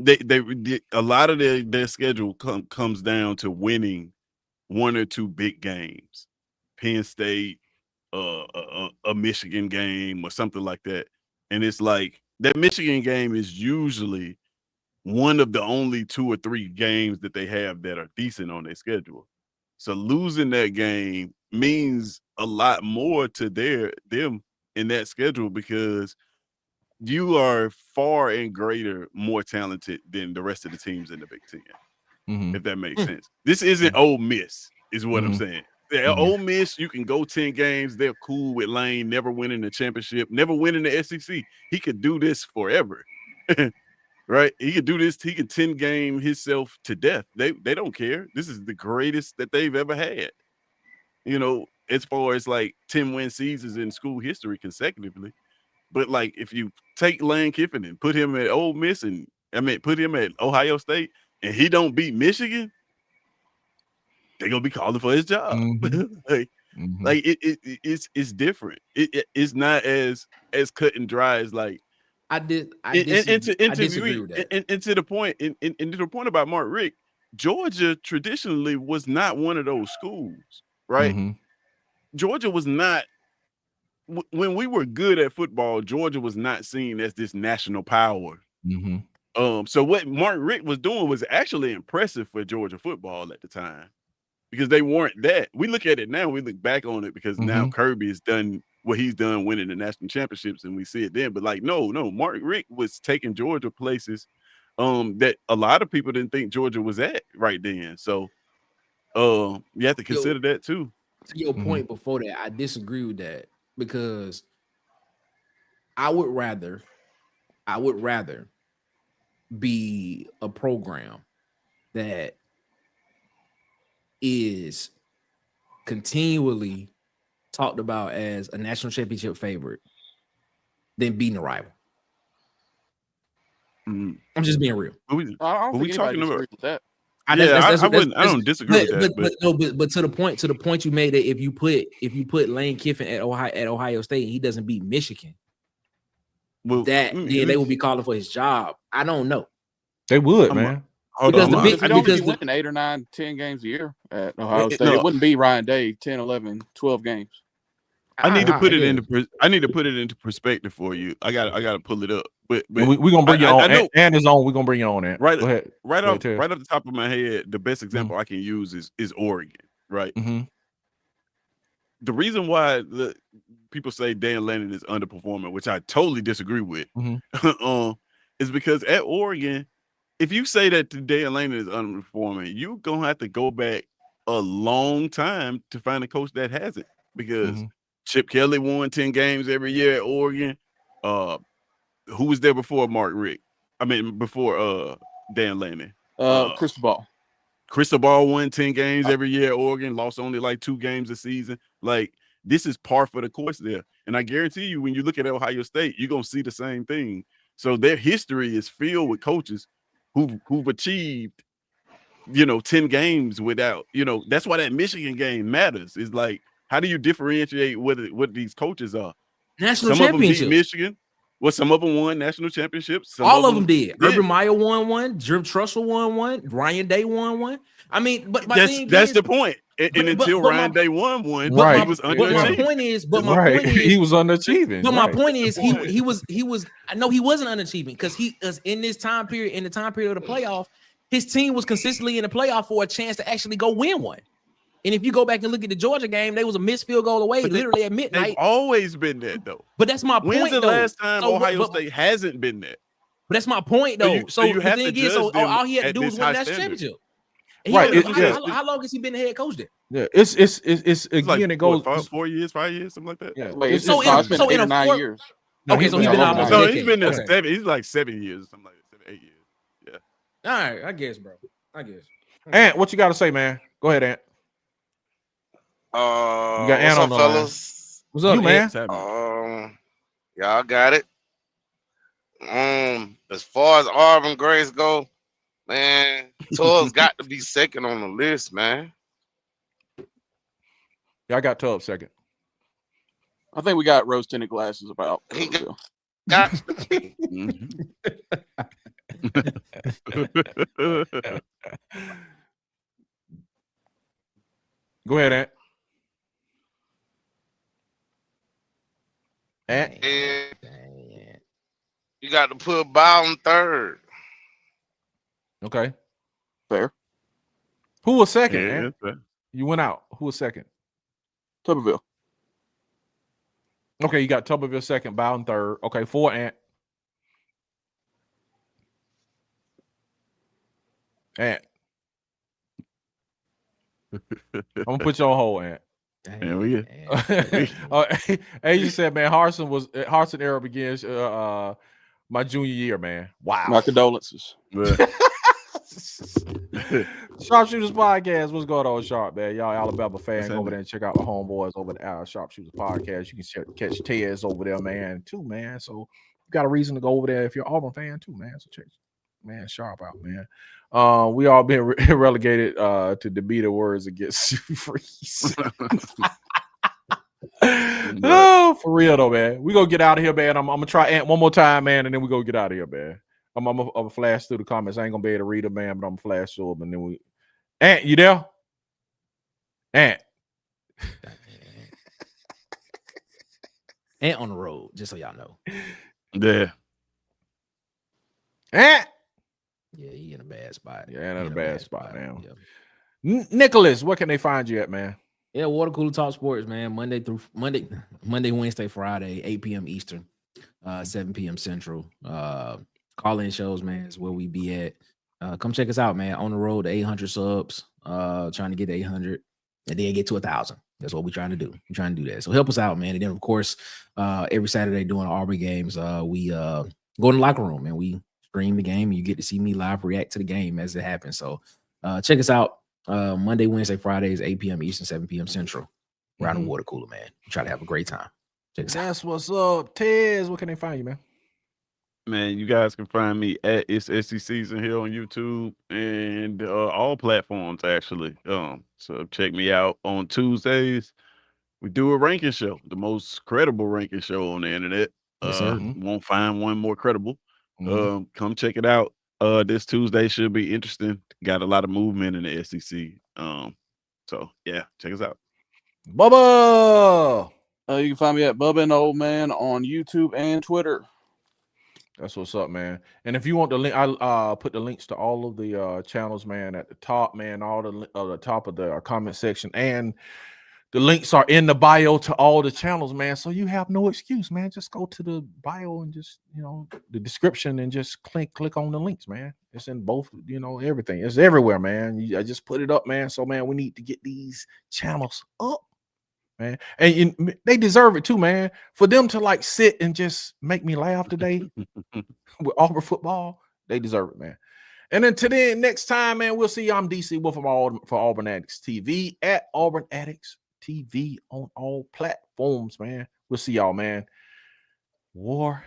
They a lot of their schedule comes down to winning 1 or 2 big games, Penn State, a Michigan game or something like that. And it's like that Michigan game is usually one of the only 2 or 3 games that they have that are decent on their schedule. So losing that game means a lot more to them in that schedule because you are far and greater, more talented than the rest of the teams in the Big Ten, if that makes sense. This isn't Ole Miss, is what I'm saying. Ole Miss, you can go 10 games. They're cool with Lane, never winning the championship, never winning the SEC. He could do this forever, right? He could do this. He could 10 game himself to death. They don't care. This is the greatest that they've ever had, you know, as far as like 10-win seasons in school history consecutively. But like, if you take Lane Kiffin and put him at Ole Miss, put him at Ohio State, and he don't beat Michigan, they're gonna be calling for his job. Like it's different. It's not as cut and dry as like I disagree with that. And to the point, and to the point about Mark Richt, Georgia traditionally was not one of those schools, right? Georgia was not. When we were good at football, Georgia was not seen as this national power. So what Mark Richt was doing was actually impressive for Georgia football at the time because they weren't that. We look at it now, we look back on it because now Kirby has done what he's done, winning the national championships, and we see it then. But like, no, Mark Richt was taking Georgia places that a lot of people didn't think Georgia was at right then. So you have to consider that too. To your point before that, I disagree with that. Because I would rather be a program that is continually talked about as a national championship favorite than beating a rival. I'm just being real. I don't think anybody disagrees with that. I don't disagree with that. But to the point you made, that if you put Lane Kiffin at Ohio State and he doesn't beat Michigan, they will be calling for his job. I don't know. They would, man. I don't think he's winning 8 or 9, 10 games a year at Ohio State. It wouldn't be Ryan Day 10, 11, 12 games. I need to put it into perspective for you. I gotta pull it up. But we're gonna bring you on. And his own. We're gonna bring you on that. Right. Go ahead. Right off the top of my head, the best example I can use is Oregon. Right. The reason why the people say Dan Lanning is underperforming, which I totally disagree with, is because at Oregon, if you say that Dan Lanning is underperforming, you're gonna have to go back a long time to find a coach that hasn't, because Chip Kelly won 10 games every year at Oregon. Who was there before Mark Richt? I mean, before Dan Lanning. Cristobal. Cristobal won 10 games every year at Oregon, lost only like 2 games a season. Like, this is par for the course there. And I guarantee you, when you look at Ohio State, you're gonna see the same thing. So their history is filled with coaches who've achieved, 10 games without, that's why that Michigan game matters. Is like, how do you differentiate what these coaches are? National Some of them beat championships. Michigan. Well, some of them won national championships. All of them did. Urban Meyer won one. Jim Trussell won one. Ryan Day won one. I mean, but that's the point. And until Ryan Day won one, he was underachieving. My point is, he was underachieving. But my point is, he was. I know he wasn't underachieving, because he was in this time period, in the time period of the playoff, his team was consistently in the playoff for a chance to actually go win one. And if you go back and look at the Georgia game, they was a missed field goal away, literally at midnight. They've always been that, though. But that's my point. When's the last time Ohio State hasn't been that? But that's my point, though. So you have to judge them all he had to do was win that championship. Right. How long has he been the head coach there? Yeah, it's again, like, it goes 4 years, 5 years, something like that. Yeah. Wait, So in 9 years. Okay, so he's been almost. No, he's been there 7. He's like 7 years, something like that, 7, 8 years. Yeah. All right, I guess, bro. I guess. Ant, what you got to say, man? Go ahead, Ant. You got Ant what's up, fellas? What's up, man? Y'all got it. As far as Auburn grades go, man, Tubbs got to be second on the list, man. Yeah, I got Tubbs second. I think we got rose-tinted glasses about. Got to be. Go ahead, Ant. Ant. And you got to put Bowden third. Okay. Fair. Who was second, Yeah, Ant? You went out. Who was second? Tuberville. Okay, you got Tuberville second, Bowden third. Okay, 4, Ant. Ant. I'm gonna put you on hold, Ant. Yeah, we You said, man, Harsin era begins my junior year, man. Wow. My condolences. Sharpshooters Podcast. What's going on, Sharp, man? Y'all Alabama fans, go over there and check out the homeboys over at Sharpshooters Podcast. You can catch Tez over there, man, too, man. So you got a reason to go over there if you're an Auburn fan, too, man. So check, man, Sharp out, man. We all been relegated to demeanor words against Freeze. Oh, for real though, man. We gonna get out of here, man. I'm gonna try Ant one more time, man, and then we go get out of here, man. I'm gonna flash through the comments. I ain't gonna be able to read them, man, but I'm gonna flash through them, and then we. Ant, you there? Ant. Ant on the road, just so y'all know. Yeah. Ant. Yeah, he in a bad spot. Yeah, in a bad spot, man. Yeah. Nicholas, where can they find you at, man? Yeah, Water Cooler Talk Sports, man. Monday, Wednesday, Friday, 8 p.m. Eastern, 7 p.m. Central. Call-in shows, man, is where we be at. Come check us out, man. On the road to 800 subs. Trying to get to 800 and then get to 1,000. That's what we're trying to do. We're trying to do that. So help us out, man. And then, of course, every Saturday during the Auburn games, we go in the locker room and we stream the game. And you get to see me live react to the game as it happens. So check us out. Monday, Wednesday, Fridays, 8 p.m. Eastern, 7 p.m. Central. We're out of Water Cooler, man. Try to have a great time. Check us out. That's what's up. Tez, where can they find you, man? Man, you guys can find me at SECZN here on YouTube and all platforms, actually. So check me out on Tuesdays. We do a ranking show, the most credible ranking show on the internet. Won't find one more credible. Come check it out. This Tuesday should be interesting. Got a lot of movement in the SEC. So yeah, check us out. Bubba. You can find me at Bubba and Old Man on YouTube and Twitter. That's what's up, man. And if you want the link, I'll put the links to all of the channels, man, at the top, man, all the top of the comment section, and The links are in the bio to all the channels, man. So you have no excuse, man. Just go to the bio and just, you know, the description and just click on the links, man. It's in both, you know, everything. It's everywhere, man. I just put it up, man. So, man, we need to get these channels up, man. And they deserve it too, man. For them to like sit and just make me laugh today with Auburn football, they deserve it, man. And then today, next time, man, we'll see you. I'm DC Wolf for Auburn Addicts TV at Auburn Addicts TV on all platforms, man. We'll see y'all, man. War